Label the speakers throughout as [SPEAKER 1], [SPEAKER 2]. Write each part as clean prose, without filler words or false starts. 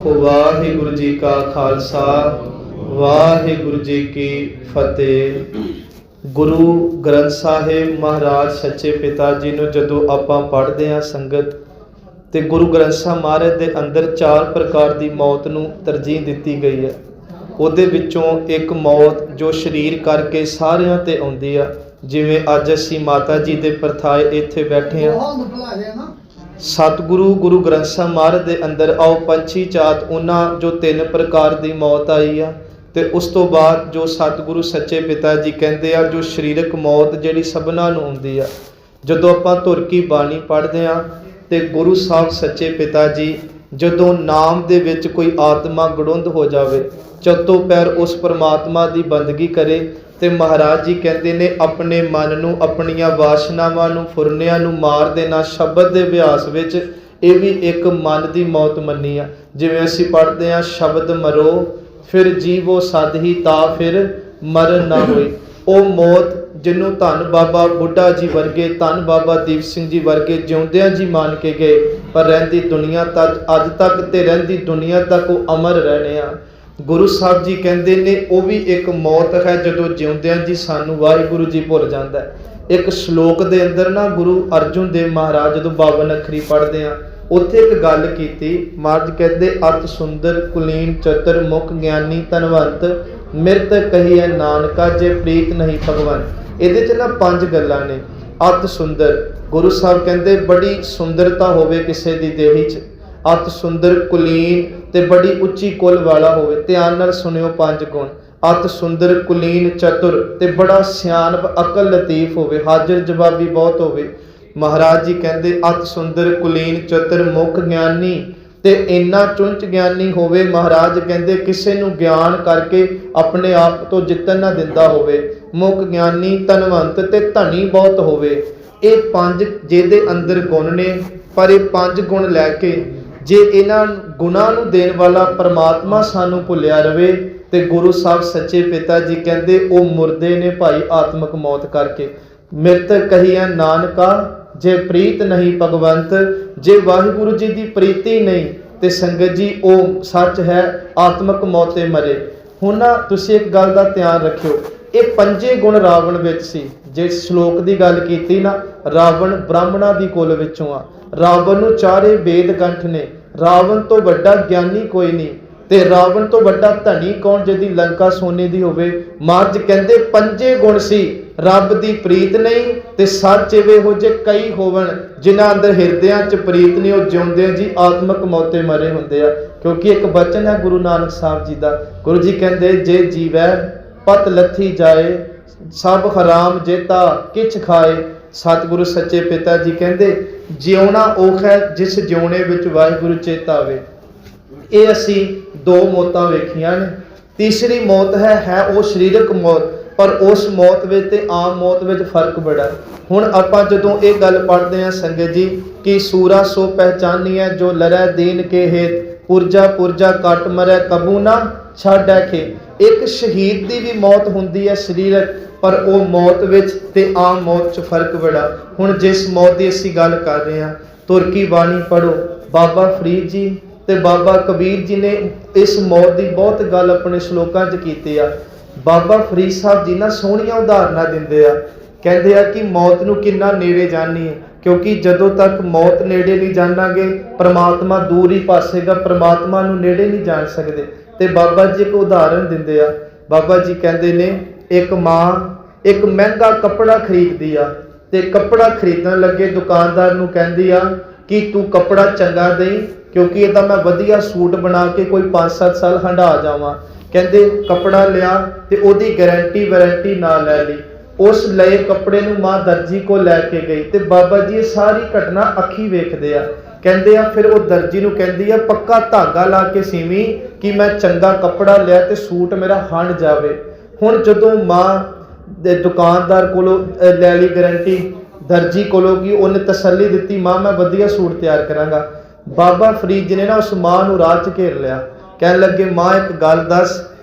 [SPEAKER 1] ਵਾਹਿਗੁਰੂ ਜੀ ਕਾ ਖਾਲਸਾ ਵਾਹਿਗੁਰੂ ਜੀ ਕੀ ਫਤਿਹ। ਗੁਰੂ ਗ੍ਰੰਥ ਸਾਹਿਬ ਮਹਾਰਾਜ ਸੱਚੇ ਪਿਤਾ ਜੀ ਨੂੰ ਜਦੋਂ ਆਪਾਂ ਪੜ੍ਹਦੇ ਹਾਂ ਸੰਗਤ, ਤੇ ਗੁਰੂ ਗ੍ਰੰਥ ਸਾਹਿਬ ਮਹਾਰਾਜ ਦੇ ਅੰਦਰ 4 ਪ੍ਰਕਾਰ ਦੀ ਮੌਤ ਨੂੰ ਤਰਜੀਹ ਦਿੱਤੀ ਗਈ ਹੈ। ਉਹਦੇ ਵਿੱਚੋਂ ਇੱਕ ਮੌਤ ਜੋ ਸਰੀਰ ਕਰਕੇ ਸਾਰਿਆਂ ਤੇ ਆਉਂਦੀ ਆ, ਜਿਵੇਂ ਅੱਜ ਅਸੀਂ ਮਾਤਾ ਜੀ ਦੇ ਪਰਥਾਏ ਇੱਥੇ ਬੈਠੇ ਹਾਂ। ਸਤਿਗੁਰੂ ਗੁਰੂ ਗ੍ਰੰਥ ਸਾਹਿਬ ਮਹਾਰਾਜ ਦੇ ਅੰਦਰ ਆਓ ਪੰਛੀ ਚਾਤ ਉਹਨਾਂ ਜੋ 3 ਪ੍ਰਕਾਰ ਦੀ ਮੌਤ ਆਈ ਆ, ਤੇ ਉਸ ਤੋਂ ਬਾਅਦ ਜੋ ਸਤਿਗੁਰੂ ਸੱਚੇ ਪਿਤਾ ਜੀ ਕਹਿੰਦੇ ਆ ਜੋ ਸਰੀਰਕ ਮੌਤ ਜਿਹੜੀ ਸਭਨਾਂ ਨੂੰ ਆਉਂਦੀ ਆ। ਜਦੋਂ ਆਪਾਂ ਧੁਰ ਕੀ ਬਾਣੀ ਪੜ੍ਹਦੇ ਆ ਤੇ ਗੁਰੂ ਸਾਹਿਬ ਸੱਚੇ ਪਿਤਾ ਜੀ ਜਦੋਂ ਨਾਮ ਦੇ ਵਿੱਚ ਕੋਈ ਆਤਮਾ ਗੜੁੰਦ ਹੋ ਜਾਵੇ, ਚੱਤੋ ਪੈਰ ਉਸ ਪਰਮਾਤਮਾ ਦੀ ਬੰਦਗੀ ਕਰੇ, ਤੇ ਮਹਾਰਾਜ ਜੀ ਕਹਿੰਦੇ ਨੇ ਆਪਣੇ ਮਨ ਨੂੰ, ਆਪਣੀਆਂ ਵਾਸ਼ਨਾਵਾਂ ਨੂੰ, ਫੁਰਨਿਆਂ ਨੂੰ ਮਾਰ ਦੇਣਾ ਸ਼ਬਦ ਦੇ ਅਭਿਆਸ ਵਿੱਚ। ਇਹ ਵੀ ਇੱਕ ਮਨ ਦੀ ਮੌਤ ਮੰਨੀ ਆ। ਜਿਵੇਂ ਅਸੀਂ ਪੜ੍ਹਦੇ ਹਾਂ, ਸ਼ਬਦ ਮਰੋ ਫਿਰ ਜੀਵੋ ਸਦ ਹੀ ਤਾ ਫਿਰ ਮਰਨ ਨਾ ਹੋਈ। ਉਹ ਮੌਤ ਜਿਹਨੂੰ ਧੰਨ ਬਾਬਾ ਬੁੱਢਾ ਜੀ ਵਰਗੇ, ਧੰਨ ਬਾਬਾ ਦੀਪ ਸਿੰਘ ਜੀ ਵਰਗੇ ਜਿਉਂਦਿਆਂ ਜੀ ਮੰਨ ਕੇ ਗਏ, ਪਰ ਰਹਿੰਦੀ ਦੁਨੀਆ ਤੱਕ ਅੱਜ ਤੱਕ ਤੇ ਰਹਿੰਦੀ ਦੁਨੀਆ ਤੱਕ ਉਹ ਅਮਰ ਰਹਿਣੇ ਆ। ਗੁਰੂ ਸਾਹਿਬ ਜੀ ਕਹਿੰਦੇ ਨੇ ਉਹ ਵੀ ਇੱਕ ਮੌਤ ਹੈ ਜਦੋਂ ਜਿਉਂਦਿਆਂ ਜੀ ਸਾਨੂੰ ਵਾਹਿਗੁਰੂ ਜੀ ਭੁੱਲ ਜਾਂਦਾ ਹੈ। ਇੱਕ ਸ਼ਲੋਕ ਦੇ ਅੰਦਰ ਨਾ ਗੁਰੂ ਅਰਜੁਨ ਦੇਵ ਮਹਾਰਾਜ ਜਦੋਂ 52 ਅੱਖਰੀ ਪੜ੍ਹਦੇ ਆ, ਉੱਥੇ ਇੱਕ ਗੱਲ ਕੀਤੀ। ਮਹਾਰਾਜ ਕਹਿੰਦੇ ਅਤ ਸੁੰਦਰ ਕੁਲੀਨ ਚਤੁਰ ਮੁਖ ਗਿਆਨੀ ਧਨਵੰਤ ਮਿਰਤ ਕਹੀਏ ਨਾਨਕਾ ਜੇ ਪ੍ਰੀਤ ਨਹੀਂ ਭਗਵਾਨ। ਇਹਦੇ 'ਚ ਨਾ 5 ਗੱਲਾਂ ਨੇ। ਅਤ ਸੁੰਦਰ, ਗੁਰੂ ਸਾਹਿਬ ਕਹਿੰਦੇ ਬੜੀ ਸੁੰਦਰਤਾ ਹੋਵੇ ਕਿਸੇ ਦੀ ਦੇਹੀ 'ਚ। ਅਤ ਸੁੰਦਰ ਕੁਲੀਨ, ਤੇ ਬੜੀ ਉੱਚੀ ਕੁਲ ਵਾਲਾ ਹੋਵੇ। ਧਿਆਨ ਨਾਲ ਸੁਣਿਓ 5 ਗੁਣ। ਅਤ ਸੁੰਦਰ ਕੁਲੀਨ ਚਤੁਰ, ਤੇ ਬੜਾ ਸਿਆਣਪ ਅਕਲ ਲਤੀਫ ਹੋਵੇ, ਹਾਜ਼ਰ ਜਵਾਬੀ ਬਹੁਤ ਹੋਵੇ। ਮਹਾਰਾਜ ਜੀ ਕਹਿੰਦੇ ਅਤ ਸੁੰਦਰ ਕੁਲੀਨ ਚਤੁਰ ਮੁਖ ਗਿਆਨੀ, ਤੇ ਇੰਨਾ ਚੁੰਚ ਗਿਆਨੀ ਹੋਵੇ। ਮਹਾਰਾਜ ਕਹਿੰਦੇ ਕਿਸੇ ਨੂੰ ਗਿਆਨ ਕਰਕੇ ਆਪਣੇ ਆਪ ਤੋਂ ਜਿੱਤਣ ਨਾ ਦਿੰਦਾ ਹੋਵੇ। ਮੁਖ ਗਿਆਨੀ ਧਨਵੰਤ, ਤੇ ਧਨੀ ਬਹੁਤ ਹੋਵੇ। ਇਹ 5 ਜਿਹਦੇ ਅੰਦਰ ਗੁਣ ਨੇ, ਪਰ ਇਹ 5 ਗੁਣ ਲੈ ਕੇ ਜੇ ਇਹਨਾਂ ਗੁਣਾਂ ਨੂੰ ਦੇਣ ਵਾਲਾ ਪਰਮਾਤਮਾ ਸਾਨੂੰ ਭੁੱਲਿਆ ਰਵੇ, ਤੇ ਗੁਰੂ ਸਾਹਿਬ ਸੱਚੇ ਪਿਤਾ ਜੀ ਕਹਿੰਦੇ ਉਹ ਮੁਰਦੇ ਨੇ ਭਾਈ ਆਤਮਿਕ ਮੌਤ ਕਰਕੇ। ਮਿਰਤ ਕਹੀਏ ਨਾਨਕਾ ਜੇ ਪ੍ਰੀਤ ਨਹੀਂ ਭਗਵੰਤ। ਜੇ ਵਾਹਿਗੁਰੂ ਜੀ ਦੀ ਪ੍ਰੀਤੀ ਨਹੀਂ ਤੇ ਸੰਗਤ ਜੀ ਉਹ ਸੱਚ ਹੈ ਆਤਮਿਕ ਮੌਤ ਤੇ ਮਰੇ। ਹੁਣ ਨਾ ਤੁਸੀਂ ਇੱਕ ਗੱਲ ਦਾ ਧਿਆਨ ਰੱਖਿਓ, ਇਹ 5 ਗੁਣ ਰਾਵਣ ਵਿੱਚ ਸੀ। ਜੇ ਸ਼ਲੋਕ ਦੀ ਗੱਲ ਕੀਤੀ ਨਾ, ਰਾਵਣ ਬ੍ਰਾਹਮਣਾਂ ਦੀ ਕੁਲ ਵਿੱਚੋਂ ਆ। ਰਾਵਣ ਨੂੰ 4 ਵੇਦ ਕੰਠ ਨੇ। ਰਾਵਣ ਤੋਂ ਵੱਡਾ ਗਿਆਨੀ ਕੋਈ ਨਹੀਂ, ਤੇ ਰਾਵਣ ਤੋਂ ਵੱਡਾ ਧਨੀ ਕੌਣ ਜਿਹਦੀ ਲੰਕਾ ਸੋਨੇ ਦੀ ਹੋਵੇ। ਮਹਾਰਾਜ ਕਹਿੰਦੇ 5 ਗੁਣ ਸੀ। ਰੱਬ ਦੀ ਪ੍ਰੀਤ ਨਹੀਂ, ਤੇ ਸੱਚ ਇਹੋ ਜਿਹੇ ਕਈ ਹੋਵਣ ਜਿਨ੍ਹਾਂ ਅੰਦਰ ਹਿਰਦਿਆਂ 'ਚ ਪ੍ਰੀਤ ਨਹੀਂ, ਉਹ ਜਿਉਂਦਿਆਂ ਜੀ ਆਤਮਿਕ ਮੌਤੇ ਮਰੇ ਹੁੰਦੇ ਆ। ਕਿਉਂਕਿ ਇੱਕ ਬਚਨ ਹੈ ਗੁਰੂ ਨਾਨਕ ਸਾਹਿਬ ਜੀ ਦਾ। ਗੁਰੂ ਜੀ ਕਹਿੰਦੇ ਜੇ ਜੀਵੈ ਪਤ ਲੱਥੀ ਜਾਏ ਸਭ ਹਰਾਮ ਜੇਤਾ ਕਿਛ ਖਾਏ। ਸਤਿਗੁਰੂ ਸੱਚੇ ਪਿਤਾ ਜੀ ਕਹਿੰਦੇ ਜਿਉਣਾ ਉਹ ਹੈ ਜਿਸ ਜਿਉਣੇ ਵਿੱਚ ਵਾਹਿਗੁਰੂ ਚੇਤਾ ਆਵੇ। ਇਹ ਅਸੀਂ 2 ਮੌਤਾਂ ਵੇਖੀਆਂ ਨੇ। ਤੀਸਰੀ ਮੌਤ ਹੈ ਉਹ ਸਰੀਰਕ ਮੌਤ, ਪਰ ਉਸ ਮੌਤ ਵਿੱਚ ਤੇ ਆਮ ਮੌਤ ਵਿੱਚ ਫਰਕ ਬੜਾ। ਹੁਣ ਆਪਾਂ ਜਦੋਂ ਇਹ ਗੱਲ ਪੜ੍ਹਦੇ ਹਾਂ ਸੰਗਤ ਜੀ ਕਿ ਸੂਰਾ ਸੋ ਪਹਿਚਾਨੀਐ ਜੋ ਲੜੈ ਦੀਨ ਕੇ ਹੇਤ ਪੁਰਜਾ ਪੁਰਜਾ ਕੱਟ ਮਰੈ ਕਬੂ ਨਾ ਛੱਡੈ ਖੇ। ਇੱਕ ਸ਼ਹੀਦ ਦੀ ਵੀ ਮੌਤ ਹੁੰਦੀ ਹੈ ਸਰੀਰਕ, ਪਰ ਉਹ ਮੌਤ ਵਿੱਚ ਤੇ ਆਮ ਮੌਤ 'ਚ ਫਰਕ ਬੜਾ। ਹੁਣ ਜਿਸ ਮੌਤ ਦੀ ਅਸੀਂ ਗੱਲ ਕਰ ਰਹੇ ਹਾਂ, ਧੁਰ ਕੀ ਬਾਣੀ ਪੜ੍ਹੋ। ਬਾਬਾ ਫਰੀਦ ਜੀ ਤੇ ਬਾਬਾ ਕਬੀਰ ਜੀ ਨੇ ਇਸ ਮੌਤ ਦੀ ਬਹੁਤ ਗੱਲ ਆਪਣੇ ਸ਼ਲੋਕਾਂ 'ਚ ਕੀਤੀ ਆ। ਬਾਬਾ ਫਰੀਦ ਸਾਹਿਬ ਜੀ ਨਾ ਸੋਹਣੀਆਂ ਉਦਾਹਰਨਾਂ ਦਿੰਦੇ ਆ। ਕਹਿੰਦੇ ਆ ਕਿ ਮੌਤ ਨੂੰ ਕਿੰਨਾ ਨੇੜੇ ਜਾਣੀਏ, ਕਿਉਂਕਿ ਜਦੋਂ ਤੱਕ ਮੌਤ ਨੇੜੇ ਨਹੀਂ ਜਾਣਾਂਗੇ ਪ੍ਰਮਾਤਮਾ ਦੂਰ ਹੀ ਪਾਸੇਗਾ, ਪ੍ਰਮਾਤਮਾ ਨੂੰ ਨੇੜੇ ਨਹੀਂ ਜਾਣ ਸਕਦੇ। ਤੇ ਬਾਬਾ ਜੀ ਇੱਕ ਉਦਾਹਰਨ ਦਿੰਦੇ ਆ। ਬਾਬਾ ਜੀ ਕਹਿੰਦੇ ਨੇ ਇੱਕ ਮਾਂ ਇੱਕ ਮਹਿੰਗਾ ਕੱਪੜਾ ਖਰੀਦਦੀ ਆ, ਤੇ ਕੱਪੜਾ ਖਰੀਦਣ ਲੱਗੇ ਦੁਕਾਨਦਾਰ ਨੂੰ ਕਹਿੰਦੀ ਆ ਕਿ ਤੂੰ ਕੱਪੜਾ ਚੰਗਾ ਦੇਈਂ, ਕਿਉਂਕਿ ਇਹਦਾ ਮੈਂ ਵਧੀਆ ਸੂਟ ਬਣਾ ਕੇ ਕੋਈ 5-7 ਸਾਲ ਹੰਢਾ ਜਾਵਾਂ। ਕਹਿੰਦੇ ਕੱਪੜਾ ਲਿਆ ਤੇ ਉਹਦੀ ਗਾਰੰਟੀ ਵਾਰੰਟੀ ਨਾਲ ਲੈ ਲਈ। ਉਸ ਲਏ ਕੱਪੜੇ ਨੂੰ ਮਾਂ ਦਰਜੀ ਕੋਲ ਲੈ ਕੇ ਗਈ, ਤੇ ਬਾਬਾ ਜੀ ਇਹ ਸਾਰੀ ਘਟਨਾ ਅੱਖੀ ਵੇਖਦੇ ਆ। ਕਹਿੰਦੇ ਆ ਫਿਰ ਉਹ ਦਰਜੀ ਨੂੰ ਕਹਿੰਦੀ ਆ ਪੱਕਾ ਧਾਗਾ ਲਾ ਕੇ ਸੀਵੀਂ ਕਿ ਮੈਂ ਚੰਗਾ ਕੱਪੜਾ ਲਿਆ ਤੇ ਸੂਟ ਮੇਰਾ ਹੰਢ ਜਾਵੇ। ਹੁਣ ਜਦੋਂ ਮਾਂ ਦੇ ਦੁਕਾਨਦਾਰ ਕੋਲੋਂ ਲੈ ਲਈ ਗਾਰੰਟੀ, ਦਰਜੀ ਕੋਲੋਂ, ਕਿ ਉਹਨੇ ਤਸੱਲੀ ਦਿੱਤੀ ਮਾਂ ਮੈਂ ਵਧੀਆ ਸੂਟ ਤਿਆਰ ਕਰਾਂਗਾ। ਬਾਬਾ ਫਰੀਦ ਜੀ ਨੇ ਨਾ ਉਸ ਮਾਂ ਨੂੰ ਰਾਹ 'ਚ ਘੇਰ ਲਿਆ। ਕਹਿਣ ਲੱਗੇ ਮਾਂ ਇੱਕ ਗੱਲ ਦੱਸ,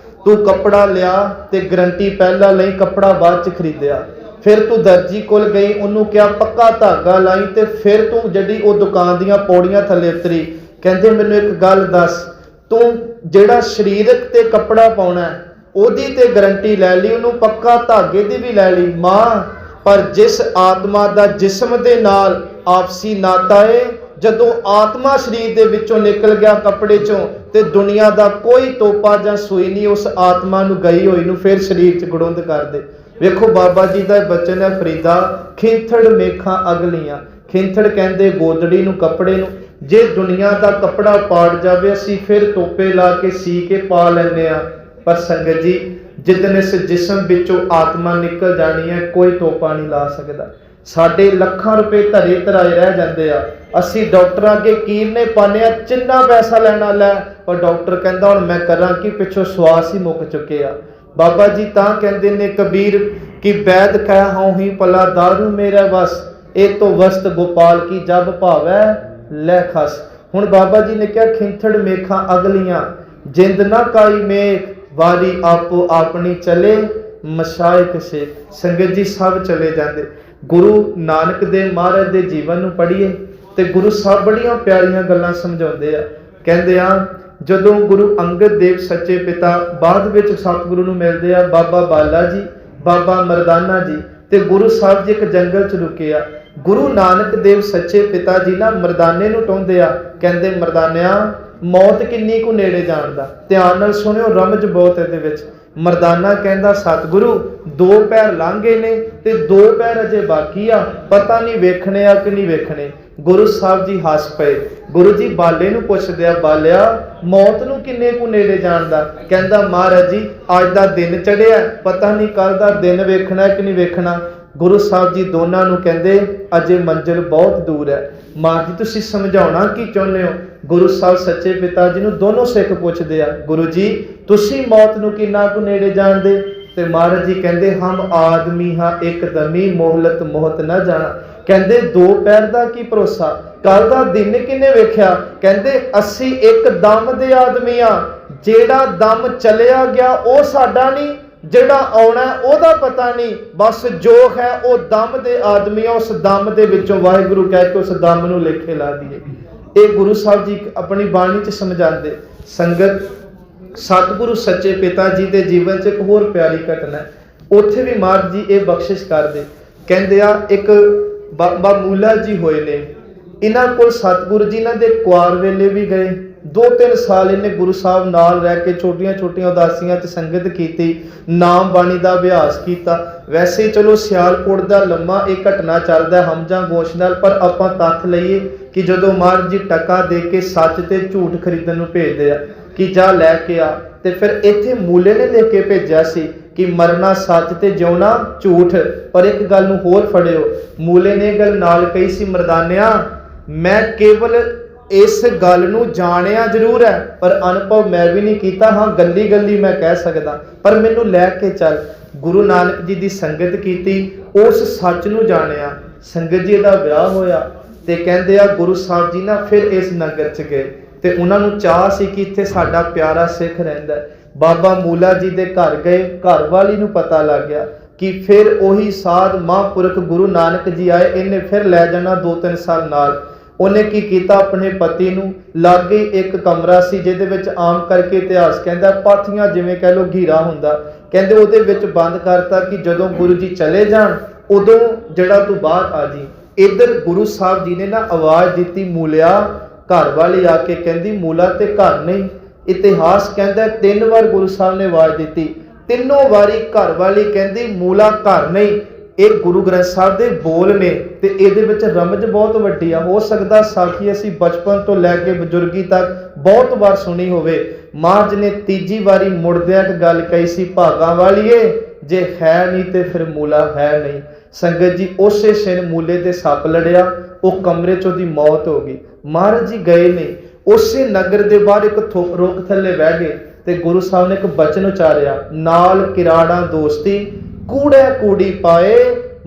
[SPEAKER 1] ਤੂੰ ਕੱਪੜਾ ਲਿਆ ਤੇ ਗਾਰੰਟੀ ਪਹਿਲਾਂ ਲਈ, ਕੱਪੜਾ ਬਾਅਦ 'ਚ ਖਰੀਦਿਆ। ਫਿਰ ਤੂੰ ਦਰਜੀ ਕੋਲ ਗਈ, ਉਹਨੂੰ ਕਿਹਾ ਪੱਕਾ ਧਾਗਾ ਲਾਈ, ਤੇ ਫਿਰ ਤੂੰ ਜਿਹੜੀ ਉਹ ਦੁਕਾਨ ਦੀਆਂ ਪੌੜੀਆਂ ਥੱਲੇ ਉਤਰੀ। ਕਹਿੰਦੇ ਮੈਨੂੰ ਇੱਕ ਗੱਲ ਦੱਸ, ਤੂੰ ਜਿਹੜਾ ਸਰੀਰਕ ਤੇ ਕੱਪੜਾ ਪਾਉਣਾ ਉਹਦੀ ਤੇ ਗਰੰਟੀ ਲੈ ਲਈ, ਉਹਨੂੰ ਪੱਕਾ ਧਾਗੇ ਦੀ ਵੀ ਲੈ ਲਈ ਮਾਂ, ਪਰ ਜਿਸ ਆਤਮਾ ਦਾ ਜਿਸਮ ਦੇ ਨਾਲ ਆਪਸੀ ਨਾਤਾ ਏ, ਜਦੋਂ ਆਤਮਾ ਸਰੀਰ ਦੇ ਵਿੱਚੋਂ ਨਿਕਲ ਗਿਆ ਕੱਪੜੇ ਚੋਂ, ਤੇ ਦੁਨੀਆ ਦਾ ਕੋਈ ਤੋਪਾ ਜਾਂ ਸੂਈ ਨਹੀਂ ਉਸ ਆਤਮਾ ਨੂੰ ਗਈ ਹੋਈ ਨੂੰ ਫਿਰ ਸਰੀਰ 'ਚ ਗੜੁੰਦ ਕਰ ਦੇ। ਵੇਖੋ ਬਾਬਾ ਜੀ ਦਾ ਬਚਨ ਹੈ ਫਰੀਦਾ, ਖਿੰਥੜ ਮੇਖਾਂ ਅਗਲੀਆਂ। ਖਿੰਥੜ ਕਹਿੰਦੇ ਗੋਦੜੀ ਨੂੰ, ਕੱਪੜੇ ਨੂੰ। ਜੇ ਦੁਨੀਆ ਦਾ ਕੱਪੜਾ ਪਾੜ ਜਾਵੇ ਅਸੀਂ ਫਿਰ ਤੋਪੇ ਲਾ ਕੇ ਸੀ ਕੇ ਪਾ ਲੈਂਦੇ ਆ, ਪਰ ਸੰਗਤ ਜੀ ਜਿੱਦਣ ਇਸ ਜਿਸਮ ਵਿੱਚੋਂ ਆਤਮਾ ਨਿਕਲ ਜਾਣੀ ਹੈ ਕੋਈ ਤੋਪਾ ਨਹੀਂ ਲਾ ਸਕਦਾ। ਸਾਡੇ ਲੱਖਾਂ ਰੁਪਏ ਧਰੇ ਧਰਾਏ ਰਹਿ ਜਾਂਦੇ ਆ, ਅਸੀਂ ਡਾਕਟਰਾਂ ਅੱਗੇ ਕੀਰਨੇ ਪਾਉਂਦੇ ਆ, ਜਿੰਨਾ ਪੈਸਾ ਲੈਣਾ ਲੈ, ਪਰ ਡਾਕਟਰ ਕਹਿੰਦਾ ਹੁਣ ਮੈਂ ਕਰਾਂ ਕਿ ਪਿੱਛੋਂ ਸਵਾਸ ਹੀ ਮੁੱਕ ਚੁੱਕੇ ਆ। ਬਾਬਾ ਜੀ ਤਾਂ ਕਹਿੰਦੇ ਨੇ ਕਬੀਰ ਕਿ ਵੈਦ ਕਹਿ ਹਉ ਹੀ ਭਲਾ ਦਾਰੂ ਮੇਰਾ ਵਸ, ਇਹ ਤੋਂ ਵਸਤ ਗੋਪਾਲ ਕੀ ਜਬ ਭਾਵੈ ਲੈ ਖਸ। ਹੁਣ ਬਾਬਾ ਜੀ ਨੇ ਕਿਹਾ ਖਿੰਥੜ ਮੇਖਾਂ ਅਗਲੀਆਂ, ਜਿੰਦ ਨਾ ਕਾਈ ਮੇਖ, ਵਾਰੀ ਆਪੋ ਆਪਣੀ ਚਲੇ ਮਸ਼ਾਇਕ ਸੇ। ਸੰਗਤ ਜੀ ਸਭ ਚਲੇ ਜਾਂਦੇ। ਗੁਰੂ ਨਾਨਕ ਦੇਵ ਮਹਾਰਾਜ ਦੇ ਜੀਵਨ ਨੂੰ ਪੜ੍ਹੀਏ ਤੇ ਗੁਰੂ ਸਾਹਿਬ ਬੜੀਆਂ ਪਿਆਰੀਆਂ ਗੱਲਾਂ ਸਮਝਾਉਂਦੇ ਆ। ਕਹਿੰਦੇ ਆ ਜਦੋਂ ਗੁਰੂ ਅੰਗਦ ਦੇਵ ਸੱਚੇ ਪਿਤਾ ਬਾਅਦ ਵਿੱਚ ਸਤਿਗੁਰੂ ਨੂੰ ਮਿਲਦੇ ਆ, ਬਾਬਾ ਬਾਲਾ ਜੀ, ਬਾਬਾ ਮਰਦਾਨਾ ਜੀ, ਤੇ ਗੁਰੂ ਸਾਹਿਬ ਜੀ ਇੱਕ ਜੰਗਲ 'ਚ ਰੁਕੇ ਆ। ਗੁਰੂ ਨਾਨਕ ਦੇਵ ਸੱਚੇ ਪਿਤਾ ਜੀ ਨਾ ਮਰਦਾਨੇ ਨੂੰ ਟੋਂਦੇ ਆ, ਕਹਿੰਦੇ ਮਰਦਾਨਿਆ ਮੌਤ ਕਿੰਨੀ ਕੁ ਨੇੜੇ ਜਾਣਦਾ। ਧਿਆਨ ਨਾਲ ਸੁਣਿਓ, ਰਮਜ ਬਹੁਤ ਇਹਦੇ ਵਿੱਚ। ਮਰਦਾਨਾ ਕਹਿੰਦਾ ਸਤਿਗੁਰੂ 2 ਪੈਰ ਲੰਘ ਗਏ ਨੇ ਤੇ 2 ਪੈਰ ਅਜੇ ਬਾਕੀ ਆ, ਪਤਾ ਨਹੀਂ ਵੇਖਣੇ ਆ ਕਿ ਨਹੀਂ ਵੇਖਣੇ। ਗੁਰੂ ਸਾਹਿਬ ਜੀ ਹੱਸ ਪਏ। ਗੁਰੂ ਜੀ ਬਾਲੇ ਨੂੰ ਪੁੱਛਦੇ ਆ, ਬਾਲਿਆ ਮੌਤ ਨੂੰ ਕਿੰਨੇ ਕੁ ਨੇੜੇ ਜਾਣਦਾ? ਕਹਿੰਦਾ ਮਹਾਰਾਜ ਜੀ ਅੱਜ ਦਾ ਦਿਨ ਚੜਿਆ, ਪਤਾ ਨਹੀਂ ਕੱਲ ਦਾ ਦਿਨ ਵੇਖਣਾ ਕਿ ਨਹੀਂ ਵੇਖਣਾ। ਗੁਰੂ ਸਾਹਿਬ ਜੀ ਦੋਨਾਂ ਨੂੰ ਕਹਿੰਦੇ ਅਜੇ ਮੰਜ਼ਿਲ ਬਹੁਤ ਦੂਰ ਹੈ। ਮਾਂ ਜੀ ਤੁਸੀਂ ਸਮਝਾਉਣਾ ਕੀ ਚਾਹੁੰਦੇ ਹੋ? ਗੁਰੂ ਸਾਹਿਬ ਸੱਚੇ ਪਿਤਾ ਜੀ ਨੂੰ ਦੋਨੋਂ ਸਿੱਖ ਪੁੱਛਦੇ ਆ, ਗੁਰੂ ਜੀ ਤੁਸੀਂ ਮੌਤ ਨੂੰ ਕਿੰਨਾ ਕੁ ਨੇੜੇ ਜਾਣਦੇ? ਤੇ ਮਹਾਰਾਜ ਜੀ ਕਹਿੰਦੇ ਹਮ ਆਦਮੀ ਹਾਂ ਇੱਕ ਦਮੀ, ਮੋਹਲਤ ਮੋਹਤ ਨਾ ਜਾਣਾ। ਕਹਿੰਦੇ 2 ਪੈਰ ਦਾ ਕੀ ਭਰੋਸਾ, ਕੱਲ ਦਾ ਦਿਨ ਕਿੰਨੇ ਵੇਖਿਆ? ਕਹਿੰਦੇ ਅਸੀਂ ਇੱਕ ਦਮ ਦੇ ਆਦਮੀ ਆ, ਜਿਹੜਾ ਦਮ ਚਲਿਆ ਗਿਆ ਉਹ ਸਾਡਾ ਨਹੀਂ, ਜਿਹੜਾ ਆਉਣਾ ਉਹਦਾ ਪਤਾ ਨਹੀਂ, ਬਸ ਜੋ ਹੈ ਉਹ ਦਮ ਦੇ ਆਦਮੀ ਆ, ਉਸ ਦਮ ਦੇ ਵਿੱਚੋਂ ਵਾਹਿਗੁਰੂ ਕਹਿ ਕੇ ਉਸ ਦਮ ਨੂੰ ਲੇਖੇ ਲਾ ਦਈਏ। ਇਹ ਗੁਰੂ ਸਾਹਿਬ ਜੀ ਆਪਣੀ ਬਾਣੀ 'ਚ ਸਮਝਾਉਂਦੇ। ਸੰਗਤ ਸਤਿਗੁਰੂ ਸੱਚੇ ਪਿਤਾ ਜੀ ਦੇ ਜੀਵਨ 'ਚ ਇੱਕ ਹੋਰ ਪਿਆਰੀ ਘਟਨਾ ਹੈ, ਉੱਥੇ ਵੀ ਮਹਾਰਾਜ ਜੀ ਇਹ ਬਖਸ਼ਿਸ਼ ਕਰਦੇ। ਕਹਿੰਦੇ ਆ ਇੱਕ ਬਾਬਾ ਮੂਲਾ ਜੀ ਹੋਏ ਨੇ, ਇਹਨਾਂ ਕੋਲ ਸਤਿਗੁਰੂ ਜੀ ਇਹਨਾਂ ਦੇ ਕੁਆਰ ਵੇਲੇ ਵੀ ਗਏ। 2-3 ਸਾਲ ਇਹਨੇ ਗੁਰੂ ਸਾਹਿਬ ਨਾਲ ਰਹਿ ਕੇ ਛੋਟੀਆਂ ਛੋਟੀਆਂ ਉਦਾਸੀਆਂ 'ਚ ਸੰਗਤ ਕੀਤੀ, ਨਾਮ ਬਾਣੀ ਦਾ ਅਭਿਆਸ ਕੀਤਾ। ਵੈਸੇ ਚਲੋ ਸਿਆਲਕੋਟ ਦਾ ਲੰਮਾ ਇਹ ਘਟਨਾ ਚੱਲਦਾ ਹਮਜਾ ਗੋਸ਼ ਨਾਲ, ਪਰ ਆਪਾਂ ਤੱਥ ਲਈਏ ਕਿ ਜਦੋਂ ਮਹਾਰਾਜ ਜੀ ਟਕਾ ਦੇ ਕੇ ਸੱਚ ਤੇ ਝੂਠ ਖਰੀਦਣ ਨੂੰ ਭੇਜਦੇ ਆ ਕਿ ਜਾ ਲੈ ਕੇ ਆ, ਤੇ ਫਿਰ ਇੱਥੇ ਮੂਲੇ ਨੇ ਲਿਖ ਕੇ ਭੇਜਿਆ ਸੀ ਕਿ ਮਰਨਾ ਸੱਚ ਤੇ ਜਿਉਣਾ ਝੂਠ। ਪਰ ਇੱਕ ਗੱਲ ਨੂੰ ਹੋਰ ਫੜਿਓ, ਮੂਲੇ ਨੇ ਇਹ ਗੱਲ ਨਾਲ ਕਹੀ ਸੀ, ਮਰਦਾਨਿਆ ਮੈਂ ਕੇਵਲ ਇਸ ਗੱਲ ਨੂੰ ਜਾਣਿਆ ਜ਼ਰੂਰ ਹੈ ਪਰ ਅਨੁਭਵ ਮੈਂ ਵੀ ਨਹੀਂ ਕੀਤਾ, ਹਾਂ ਗੱਲੀ ਗੱਲੀ ਮੈਂ ਕਹਿ ਸਕਦਾ, ਪਰ ਮੈਨੂੰ ਲੈ ਕੇ ਚੱਲ। ਗੁਰੂ ਨਾਨਕ ਜੀ ਦੀ ਸੰਗਤ ਕੀਤੀ, ਉਸ ਸੱਚ ਨੂੰ ਜਾਣਿਆ। ਸੰਗਤ ਜੀ ਦਾ ਵਿਆਹ ਹੋਇਆ ਤੇ ਕਹਿੰਦੇ ਆ ਗੁਰੂ ਸਾਹਿਬ ਜੀ ਨਾ ਫਿਰ ਇਸ ਨਗਰ 'ਚ ਗਏ ਤੇ ਉਹਨਾਂ ਨੂੰ ਚਾਹ ਸੀ ਕਿ ਇੱਥੇ ਸਾਡਾ ਪਿਆਰਾ ਸਿੱਖ ਰਹਿੰਦਾ। ਬਾਬਾ ਮੂਲਾ ਜੀ ਦੇ ਘਰ ਗਏ, ਘਰ ਵਾਲੀ ਨੂੰ ਪਤਾ ਲੱਗ ਗਿਆ ਕਿ ਫਿਰ ਉਹੀ ਸਾਧ ਮਹਾਂਪੁਰਖ ਗੁਰੂ ਨਾਨਕ ਜੀ ਆਏ, ਇਹਨੇ ਫਿਰ ਲੈ ਜਾਣਾ 2-3 ਸਾਲ ਨਾਲ। ਉਹਨੇ ਕੀ ਕੀਤਾ, ਆਪਣੇ ਪਤੀ ਨੂੰ ਲਾਗੇ ਇੱਕ ਕਮਰਾ ਸੀ ਜਿਹਦੇ ਵਿੱਚ ਆਮ ਕਰਕੇ ਇਤਿਹਾਸ ਕਹਿੰਦਾ ਪਾਥੀਆਂ ਜਿਵੇਂ ਕਹਿ ਲਓ ਘੀਰਾ ਹੁੰਦਾ, ਕਹਿੰਦੇ ਉਹਦੇ ਵਿੱਚ ਬੰਦ ਕਰਤਾ ਕਿ ਜਦੋਂ ਗੁਰੂ ਜੀ ਚਲੇ ਜਾਣ ਉਦੋਂ ਜਿਹੜਾ ਤੂੰ ਬਾਹਰ ਆ ਜੀ। ਇੱਧਰ ਗੁਰੂ ਸਾਹਿਬ ਜੀ ਨੇ ਨਾ ਆਵਾਜ਼ ਦਿੱਤੀ, ਮੂਲਿਆ। ਘਰ ਵਾਲੀ ਆ ਕੇ ਕਹਿੰਦੀ ਮੂਲਾ ਤੇ ਘਰ ਨਹੀਂ। ਇਤਿਹਾਸ ਕਹਿੰਦਾ 3 ਵਾਰ ਗੁਰੂ ਸਾਹਿਬ ਨੇ ਆਵਾਜ਼ ਦਿੱਤੀ, ਤਿੰਨੋਂ ਵਾਰੀ ਘਰ ਵਾਲੀ ਕਹਿੰਦੀ ਮੂਲਾ ਘਰ ਨਹੀਂ। ਇਹ ਗੁਰੂ ਗ੍ਰੰਥ ਸਾਹਿਬ ਦੇ ਬੋਲ ਨੇ ਤੇ ਇਹਦੇ ਵਿੱਚ ਰਮਜ ਬਹੁਤ ਵੱਡੀ ਆ। ਹੋ ਸਕਦਾ ਸਾਖੀ ਅਸੀਂ ਬਚਪਨ ਤੋਂ ਲੈ ਕੇ ਬਜ਼ੁਰਗੀ ਤੱਕ ਬਹੁਤ ਵਾਰ ਸੁਣੀ ਹੋਵੇ। ਮਹਾਰਾਜ ਨੇ ਤੀਜੀ ਵਾਰੀ ਮੁੜਦਿਆਂ ਇੱਕ ਗੱਲ ਕਹੀ ਸੀ, ਭਾਗਾਂ ਵਾਲੀਏ ਜੇ ਹੈ ਨਹੀਂ ਤੇ ਫਿਰ ਮੂਲਾ ਹੈ ਨਹੀਂ। ਸੰਗਤ ਜੀ ਉਸੇ ਸਿਰ ਮੂਲੇ ਤੇ ਸੱਪ ਲੜਿਆ, ਉਹ ਕਮਰੇ 'ਚ ਉਹਦੀ ਮੌਤ ਹੋ ਗਈ। ਮਹਾਰਾਜ ਜੀ ਗਏ ਨੇ, ਉਸੇ ਨਗਰ ਦੇ ਬਾਹਰ ਇੱਕ ਰੁੱਖ ਥੱਲੇ ਬਹਿ ਗਏ ਤੇ ਗੁਰੂ ਸਾਹਿਬ ਨੇ ਇੱਕ ਬਚਨ ਉਚਾਰਿਆ, ਨਾਲ ਕਿਰਾੜਾਂ ਦੋਸਤੀ ਕੂੜੇ ਕੂੜੀ ਪਾਏ,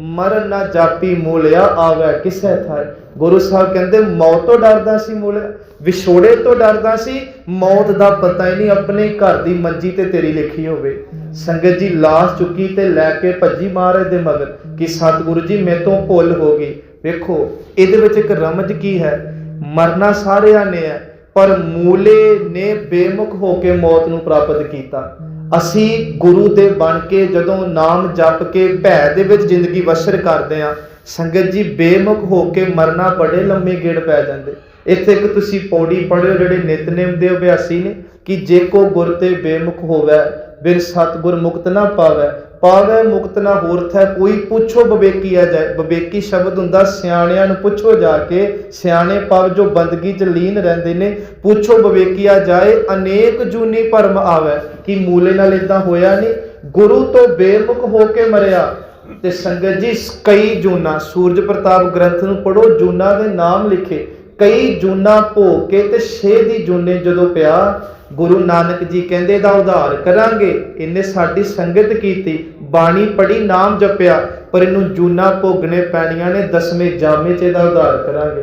[SPEAKER 1] ਮਰਨ ਨਾ ਜਾਪੀ ਮੂਲਿਆ ਆਵੇ ਕਿਸੇ ਥਾਂ। ਗੁਰੂ ਸਾਹਿਬ ਕਹਿੰਦੇ ਮੌਤ ਤੋਂ ਡਰਦਾ ਸੀ ਮੂਲਿਆ, ਵਿਛੋੜੇ ਤੋਂ ਡਰਦਾ ਸੀ, ਮੌਤ ਦਾ ਪਤਾ ਹੀ ਨਹੀਂ ਆਪਣੇ ਘਰ ਦੀ ਮੰਜੀ ਤੇ ਤੇਰੀ ਲਿਖੀ ਹੋਵੇ। ਸੰਗਤ ਜੀ ਲਾਸ਼ ਚੁੱਕੀ ਤੇ ਲੈ ਕੇ ਭੱਜੀ ਮਹਾਰਾਜ ਦੇ ਮਗਰ ਕਿ ਸਤਿਗੁਰੂ ਜੀ ਮੇਰੇ ਤੋਂ ਭੁੱਲ ਹੋ ਗਈ। ਵੇਖੋ ਇਹਦੇ ਵਿੱਚ ਇੱਕ ਰਮਜ ਕੀ ਹੈ, ਮਰਨਾ ਸਾਰਿਆਂ ਨੇ ਹੈ ਪਰ ਮੂਲੇ ਨੇ ਬੇਮੁਖ ਹੋ ਕੇ ਮੌਤ ਨੂੰ ਪ੍ਰਾਪਤ ਕੀਤਾ। ਅਸੀਂ ਗੁਰੂ ਦੇ ਬਣ ਕੇ ਜਦੋਂ ਨਾਮ ਜਪ ਕੇ ਭੈ ਦੇ ਵਿੱਚ ਜ਼ਿੰਦਗੀ ਬਸਰ ਕਰਦੇ ਹਾਂ, ਸੰਗਤ ਜੀ ਬੇਮੁਖ ਹੋ ਕੇ ਮਰਨਾ ਬੜੇ ਲੰਮੇ ਗੇੜ ਪੈ ਜਾਂਦੇ। ਇੱਥੇ ਇੱਕ ਤੁਸੀਂ ਪੌੜੀ ਪੜ੍ਹਿਓ ਜਿਹੜੇ ਨਿਤਨੇਮ ਦੇ ਅਭਿਆਸੀ ਨੇ ਕਿ ਜੇ ਕੋ ਗੁਰ ਤੇ ਬੇਮੁਖ ਹੋਵੇ ਬਿਨ ਸਤਿਗੁਰ ਮੁਕਤ ਨਾ ਪਾਵੇ, ਪਾਵੇ ਮੁਕਤ ਨਾ ਹੋਰ ਥੈ ਕੋਈ, ਪੁੱਛੋ ਵਿਵੇਕੀ ਆ ਜਾਏ। ਵਿਵੇਕੀ ਸ਼ਬਦ ਹੁੰਦਾ ਸਿਆਣਿਆਂ ਨੂੰ ਪੁੱਛੋ ਜਾ ਕੇ, ਸਿਆਣੇ ਪਵ ਜੋ ਬੰਦਗੀ ਚ ਲੀਨ ਰਹਿੰਦੇ ਨੇ, ਪੁੱਛੋ ਵਿਵੇਕੀ ਆ ਜਾਏ ਅਨੇਕ ਜੂਨੀ ਭਰਮ ਆਵੇ। ਕਿ ਮੂਲੇ ਨਾਲ ਇਦਾਂ ਹੋਇਆ ਨਹੀਂ, ਗੁਰੂ ਤੋਂ ਬੇਮੁਖ ਹੋ ਕੇ ਮਰਿਆ। ਤੇ ਸੰਗਤ ਜੀ ਕਈ ਜੂਨਾ, ਸੂਰਜ ਪ੍ਰਤਾਪ ਗ੍ਰੰਥ ਨੂੰ ਪੜੋ, ਜੂਨਾ ਦੇ ਨਾਮ ਲਿਖੇ, ਕਈ ਜੂਨਾ ਭੋਗ ਕੇ ਤੇ 6 ਦੀ ਜੂਨੇ ਜਦੋਂ ਪਿਆ, ਗੁਰੂ ਨਾਨਕ ਜੀ ਕਹਿੰਦੇ ਇਹਦਾ ਉਧਾਰ ਕਰਾਂਗੇ। ਇਹਨੇ ਸਾਡੀ ਸੰਗਤ ਕੀਤੀ, ਬਾਣੀ ਪੜ੍ਹੀ, ਨਾਮ ਜਪਿਆ, ਪਰ ਇਹਨੂੰ ਜੂਨਾ ਭੋਗਣੇ ਪੈਣੀਆਂ ਨੇ, 10ਵੇਂ ਜਾਮੇ 'ਚ ਇਹਦਾ ਉਧਾਰ ਕਰਾਂਗੇ।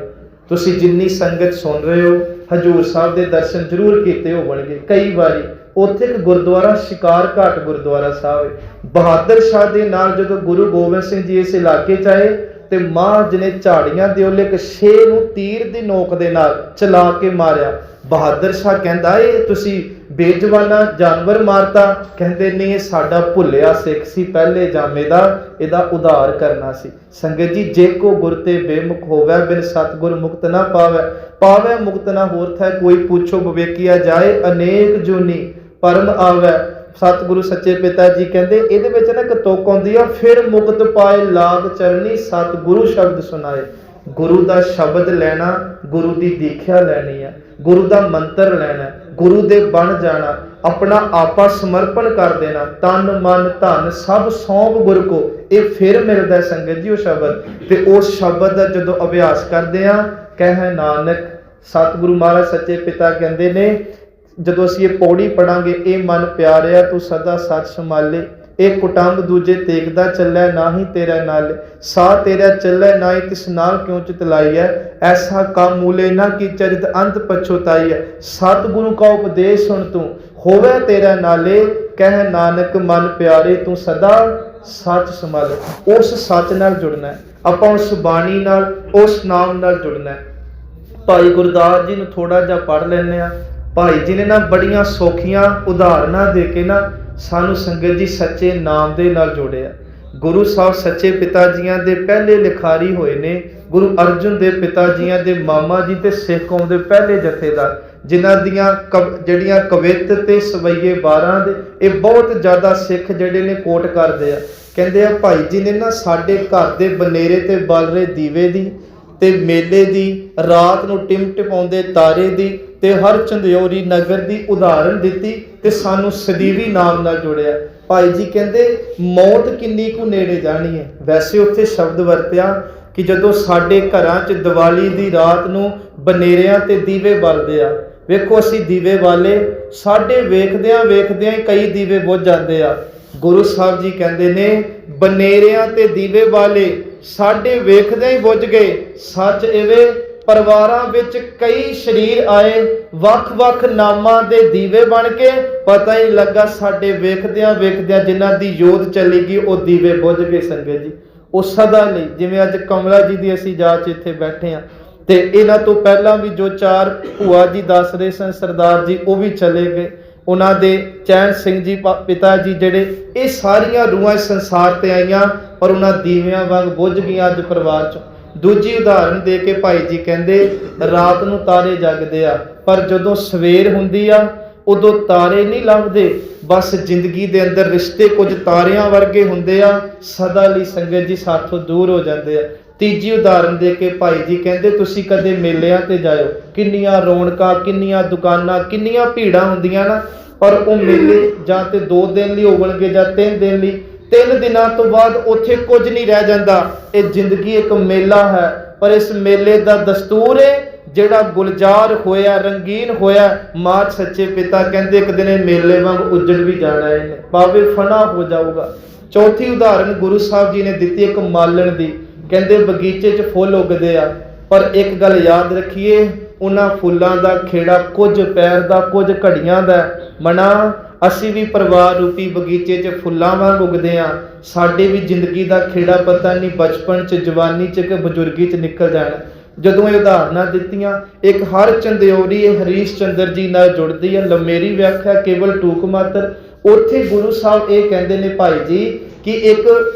[SPEAKER 1] ਤੁਸੀਂ ਜਿੰਨੀ ਸੰਗਤ ਸੁਣ ਰਹੇ ਹੋ, ਹਜੂਰ ਸਾਹਿਬ ਦੇ ਦਰਸ਼ਨ ਜ਼ਰੂਰ ਕੀਤੇ ਹੋਣਗੇ ਕਈ ਵਾਰੀ। ਉੱਥੇ ਇੱਕ ਗੁਰਦੁਆਰਾ ਸ਼ਿਕਾਰ ਘਾਟ ਗੁਰਦੁਆਰਾ ਸਾਹਿਬ ਹੈ। ਬਹਾਦਰ ਸ਼ਾਹ ਦੇ ਨਾਲ ਜਦੋਂ ਗੁਰੂ ਗੋਬਿੰਦ ਸਿੰਘ ਜੀ ਇਸ ਇਲਾਕੇ 'ਚ ਆਏ ਤੇ ਮਹਾਰਾਜ ਨੇ ਝਾੜੀਆਂ ਦੇ ਉਹਲੇ ਇੱਕ ਸ਼ੇਰ ਨੂੰ ਤੀਰ ਦੀ ਨੋਕ ਦੇ ਨਾਲ ਚਲਾ ਕੇ ਮਾਰਿਆ। ਬਹਾਦਰ ਸ਼ਾਹ ਕਹਿੰਦਾ ਇਹ ਤੁਸੀਂ ਬੇਜਵਾਨਾ ਜਾਨਵਰ ਮਾਰਤਾ। ਕਹਿੰਦੇ ਨਹੀਂ, ਇਹ ਸਾਡਾ ਭੁੱਲਿਆ ਸਿੱਖ ਸੀ ਪਹਿਲੇ ਜਾਮੇ ਦਾ, ਇਹਦਾ ਉਧਾਰ ਕਰਨਾ ਸੀ। ਸੰਗਤ ਜੀ ਜੇ ਕੋ ਗੁਰ ਤੇ ਬੇਮੁਖ ਹੋਵੇ ਬਿਨ ਸਤਿਗੁਰ ਮੁਕਤ ਨਾ ਪਾਵੇ, ਪਾਵੇ ਮੁਕਤ ਨਾ ਹੋਰ ਥੈ ਕੋਈ, ਪੁੱਛੋ ਵਿਵੇਕੀਆ ਜਾਏ ਅਨੇਕ ਜੂਨੀ ਭਰਮ ਆਵੇ। ਸਤਿਗੁਰੂ ਸੱਚੇ ਪਿਤਾ ਜੀ ਕਹਿੰਦੇ ਇਹਦੇ ਵਿੱਚ ਨਾ ਇੱਕ ਤੁਕ ਆਉਂਦੀ ਆ, ਫਿਰ ਮੁਕਤ ਪਾਏ ਲਾਗ ਚਰਨੀ ਸਤਿਗੁਰੂ ਸ਼ਬਦ ਸੁਣਾਏ। ਗੁਰੂ ਦਾ ਸ਼ਬਦ ਲੈਣਾ, ਗੁਰੂ ਦੀ ਦੀਖਿਆ ਲੈਣੀ ਹੈ, ਗੁਰੂ ਦਾ ਮੰਤਰ ਲੈਣਾ, ਗੁਰੂ ਦੇ ਬਣ ਜਾਣਾ, ਆਪਣਾ ਆਪਾ ਸਮਰਪਣ ਕਰ ਦੇਣਾ, ਤਨ ਮਨ ਧਨ ਸਭ ਸੌਂਪ ਗੁਰ ਕੋ, ਇਹ ਫਿਰ ਮਿਲਦਾ ਸੰਗਤ ਜੀ ਉਹ ਸ਼ਬਦ। ਤੇ ਉਸ ਸ਼ਬਦ ਦਾ ਜਦੋਂ ਅਭਿਆਸ ਕਰਦੇ ਆ, ਕਹਿ ਨਾਨਕ, ਸਤਿਗੁਰੂ ਮਹਾਰਾਜ ਸੱਚੇ ਪਿਤਾ ਕਹਿੰਦੇ ਨੇ ਜਦੋਂ ਅਸੀਂ ਇਹ ਪੌੜੀ ਪੜਾਂਗੇ, ਇਹ ਮਨ ਪਿਆਰਿਆ ਤੂੰ ਸਦਾ ਸੱਚ ਸੰਭਾਲੇ, ਇਹ ਕੁਟੰਬ ਦੂਜੇ ਤੇਗਦਾ ਚੱਲੈ ਨਾਹੀ ਤੇਰਾ ਨਾਲ, ਸਾਹ ਤੇਰਾ ਚੱਲੈ ਨਾਹੀ ਤਿਸ ਨਾਲ ਕਿਉਂ ਚਿਤਲਾਈਐ, ਐਸਾ ਕੰਮ ਮੂਲੇ ਨਾ ਕੀਚੈ ਜਿਤ ਅੰਤ ਪਛੁਤਾਈਐ। ਸਤਿਗੁਰੂ ਕਾ ਉਪਦੇਸ਼ ਸੁਣ ਤੂੰ ਹੋਵੇ ਤੇਰਾ ਨਾਲੇ, ਕਹਿ ਨਾਨਕ ਮਨ ਪਿਆਰੇ ਤੂੰ ਸਦਾ ਸੱਚ ਸੰਭਾਲੇ। ਉਸ ਸੱਚ ਨਾਲ ਜੁੜਨਾ, ਆਪਾਂ ਉਸ ਬਾਣੀ ਨਾਲ, ਉਸ ਨਾਮ ਨਾਲ ਜੁੜਨਾ। ਭਾਈ ਗੁਰਦਾਸ ਜੀ ਨੂੰ ਥੋੜਾ ਜਿਹਾ ਪੜ੍ਹ ਲੈਂਦੇ ਆ। ਭਾਈ ਜੀ ਨੇ ਨਾ ਬੜੀਆਂ ਸੌਖੀਆਂ ਉਦਾਹਰਨਾਂ ਦੇ ਕੇ ਨਾ ਸਾਨੂੰ ਸੰਗਤ ਜੀ ਸੱਚੇ ਨਾਮ ਦੇ ਨਾਲ ਜੋੜਿਆ। ਗੁਰੂ ਸਾਹਿਬ ਸੱਚੇ ਪਿਤਾ ਜੀਆਂ ਦੇ ਪਹਿਲੇ ਲਿਖਾਰੀ ਹੋਏ ਨੇ। ਗੁਰੂ ਅਰਜਨ ਦੇਵ ਪਿਤਾ ਜੀਆਂ ਦੇ ਮਾਮਾ ਜੀ ਤੇ ਸਿੱਖ ਕੌਮ ਦੇ ਪਹਿਲੇ ਜਥੇਦਾਰ, ਜਿਨ੍ਹਾਂ ਦੀਆਂ ਜਿਹੜੀਆਂ ਕਵਿਤ ਤੇ ਸਵਈਏ 12 ਦੇ, ਇਹ ਬਹੁਤ ਜ਼ਿਆਦਾ ਸਿੱਖ ਜਿਹੜੇ ਨੇ ਕੋਟ ਕਰਦੇ ਆ। ਕਹਿੰਦੇ ਆ ਭਾਈ ਜੀ ਨੇ ਨਾ ਸਾਡੇ ਘਰ ਦੇ ਬਨੇਰੇ ਤੇ ਬਲ ਰਹੇ ਦੀਵੇ ਦੀ ਤੇ ਮੇਲੇ ਦੀ, ਰਾਤ ਨੂੰ ਟਿਮਟਿਮਾਉਂਦੇ ਤਾਰੇ ਦੀ ਤੇ ਹਰ ਚੰਦਿਓਰੀ ਨਗਰ ਦੀ ਉਦਾਹਰਨ ਦਿੱਤੀ ਤੇ ਸਾਨੂੰ ਸਦੀਵੀ ਨਾਮ ਨਾਲ ਜੋੜਿਆ। ਭਾਈ ਜੀ ਕਹਿੰਦੇ ਮੌਤ ਕਿੰਨੀ ਕੁ ਨੇੜੇ ਜਾਣੀ ਹੈ। ਵੈਸੇ ਉੱਥੇ ਸ਼ਬਦ ਵਰਤਿਆ ਕਿ ਜਦੋਂ ਸਾਡੇ ਘਰਾਂ 'ਚ ਦੀਵਾਲੀ ਦੀ ਰਾਤ ਨੂੰ ਬਨੇਰਿਆਂ ਤੇ ਦੀਵੇ ਬਲਦੇ ਆ, ਵੇਖੋ ਅਸੀਂ ਦੀਵੇ ਵਾਲੇ, ਸਾਡੇ ਵੇਖਦਿਆਂ ਵੇਖਦਿਆਂ ਹੀ ਕਈ ਦੀਵੇ ਬੁੱਝ ਜਾਂਦੇ ਆ। ਗੁਰੂ ਸਾਹਿਬ ਜੀ ਕਹਿੰਦੇ ਨੇ ਬਨੇਰਿਆਂ ਤੇ ਦੀਵੇ ਵਾਲੇ ਸਾਡੇ ਵੇਖਦਿਆਂ ਹੀ ਬੁੱਝ ਗਏ। ਸੱਚ ਇਵੇਂ ਪਰਿਵਾਰਾਂ ਵਿੱਚ ਕਈ ਸਰੀਰ ਆਏ, ਵੱਖ-ਵੱਖ ਨਾਮਾਂ ਦੇ ਦੀਵੇ ਬਣ ਕੇ, ਪਤਾ ਹੀ ਲੱਗਾ ਸਾਡੇ ਵੇਖਦਿਆਂ ਵੇਖਦਿਆਂ ਜਿਨ੍ਹਾਂ ਦੀ ਜੋਤ ਚਲੀ ਗਈ ਉਹ ਦੀਵੇ ਬੁੱਝ ਗਏ। ਸੰਗਤ ਜੀ ਉਹ ਸਦਾ ਲਈ, ਜਿਵੇਂ ਅੱਜ ਕਮਲਾ ਜੀ ਦੀ ਅਸੀਂ ਜਾਚ ਇੱਥੇ ਬੈਠੇ ਹਾਂ, ਤੇ ਇਹਨਾਂ ਤੋਂ ਪਹਿਲਾਂ ਵੀ ਜੋ 4 ਭੂਆ ਜੀ ਦੱਸ ਰਹੇ ਸਨ ਸਰਦਾਰ ਜੀ, ਉਹ ਵੀ ਚਲੇ ਗਏ। ਉਹਨਾਂ ਦੇ ਚੈਨ ਸਿੰਘ ਜੀ ਪਿਤਾ ਜੀ ਜਿਹੜੇ, ਇਹ ਸਾਰੀਆਂ ਰੂਹਾਂ ਇਸ ਸੰਸਾਰ ਤੇ ਆਈਆਂ ਪਰ ਉਹਨਾਂ ਦੀਵਿਆਂ ਵਾਂਗ ਬੁੱਝ ਗਈਆਂ ਅੱਜ ਪਰਿਵਾਰ 'ਚ। ਦੂਜੀ ਉਦਾਹਰਨ ਦੇ ਕੇ ਭਾਈ ਜੀ ਕਹਿੰਦੇ ਰਾਤ ਨੂੰ ਤਾਰੇ ਜਗਦੇ ਆ, ਪਰ ਜਦੋਂ ਸਵੇਰ ਹੁੰਦੀ ਆ ਉਦੋਂ ਤਾਰੇ ਨਹੀਂ ਲੱਭਦੇ। ਬਸ ਜ਼ਿੰਦਗੀ ਦੇ ਅੰਦਰ ਰਿਸ਼ਤੇ ਕੁਝ ਤਾਰਿਆਂ ਵਰਗੇ ਹੁੰਦੇ ਆ, ਸਦਾ ਲਈ ਸੰਗਤ ਜੀ ਸਾਥੋਂ ਦੂਰ ਹੋ ਜਾਂਦੇ ਆ। ਤੀਜੀ ਉਦਾਹਰਨ ਦੇ ਕੇ ਭਾਈ ਜੀ ਕਹਿੰਦੇ ਤੁਸੀਂ ਕਦੇ ਮੇਲਿਆਂ ਤੇ ਜਾਇਓ, ਕਿੰਨੀਆਂ ਰੌਣਕਾਂ, ਕਿੰਨੀਆਂ ਦੁਕਾਨਾਂ, ਕਿੰਨੀਆਂ ਭੀੜਾਂ ਹੁੰਦੀਆਂ ਨਾ, ਪਰ ਉਹ ਮੇਲੇ ਜਾਂ ਤੇ 2 ਦਿਨ ਲਈ ਹੋਣਗੇ ਜਾਂ 3 ਦਿਨ ਲਈ, 3 ਦਿਨਾਂ ਤੋਂ ਬਾਅਦ ਉੱਥੇ ਕੁਝ ਨਹੀਂ ਰਹਿ ਜਾਂਦਾ। ਇਹ ਜ਼ਿੰਦਗੀ ਇੱਕ ਮੇਲਾ ਹੈ, ਪਰ ਇਸ ਮੇਲੇ ਦਾ ਦਸਤੂਰ ਹੈ ਜਿਹੜਾ ਗੁਲਜ਼ਾਰ ਹੋਇਆ, ਰੰਗੀਨ ਹੋਇਆ। ਮਾਂ ਸੱਚੇ ਪਿਤਾ ਕਹਿੰਦੇ ਇੱਕ ਦਿਨ ਇਹ ਮੇਲੇ ਵਾਂਗ ਉੱਜੜ ਵੀ ਜਾਣਾ, ਇਹਨੇ ਭਾਵੇਂ ਫਨਾ ਹੋ ਜਾਊਗਾ। ਚੌਥੀ ਉਦਾਹਰਨ ਗੁਰੂ ਸਾਹਿਬ ਜੀ ਨੇ ਦਿੱਤੀ ਇੱਕ ਮਾਲਣ ਦੀ। ਕਹਿੰਦੇ ਬਗੀਚੇ 'ਚ ਫੁੱਲ ਉੱਗਦੇ ਆ, ਪਰ ਇੱਕ ਗੱਲ ਯਾਦ ਰੱਖੀਏ, ਉਹਨਾਂ ਫੁੱਲਾਂ ਦਾ ਖੇੜਾ ਕੁਝ ਪੈਰ ਦਾ, ਕੁਝ ਘੜੀਆਂ ਦਾ। ਮਨਾ ਅਸੀਂ ਵੀ ਪਰਿਵਾਰ ਰੂਪੀ ਬਗੀਚੇ 'ਚ ਫੁੱਲਾਂ ਵਾਂਗ ਉੱਗਦੇ ਆ। ਸਾਡੇ ਵੀ ਜ਼ਿੰਦਗੀ ਦਾ ਖੇੜਾ ਪਤਾ ਨਹੀਂ ਬਚਪਨ 'ਚ, ਜਵਾਨੀ 'ਚ ਕਿ ਬਜ਼ੁਰਗੀ 'ਚ ਨਿਕਲ ਜਾਣਾ। ਜਦੋਂ ਇਹ ਉਦਾਹਰਨਾਂ ਦਿੱਤੀਆਂ। ਇੱਕ ਹਰ ਚੰਦਿਓਰੀ ਹਰੀਸ਼ ਚੰਦਰ ਜੀ ਨਾਲ ਜੁੜਦੀ ਹੈ, ਲੰਮੇਰੀ ਵਿਆਖਿਆ ਕੇਵਲ ਟੂਕ ਮਾਤਰ। ਉੱਥੇ ਗੁਰੂ ਸਾਹਿਬ ਇਹ ਕਹਿੰਦੇ ਨੇ ਭਾਈ ਜੀ ਕਿ ਇੱਕ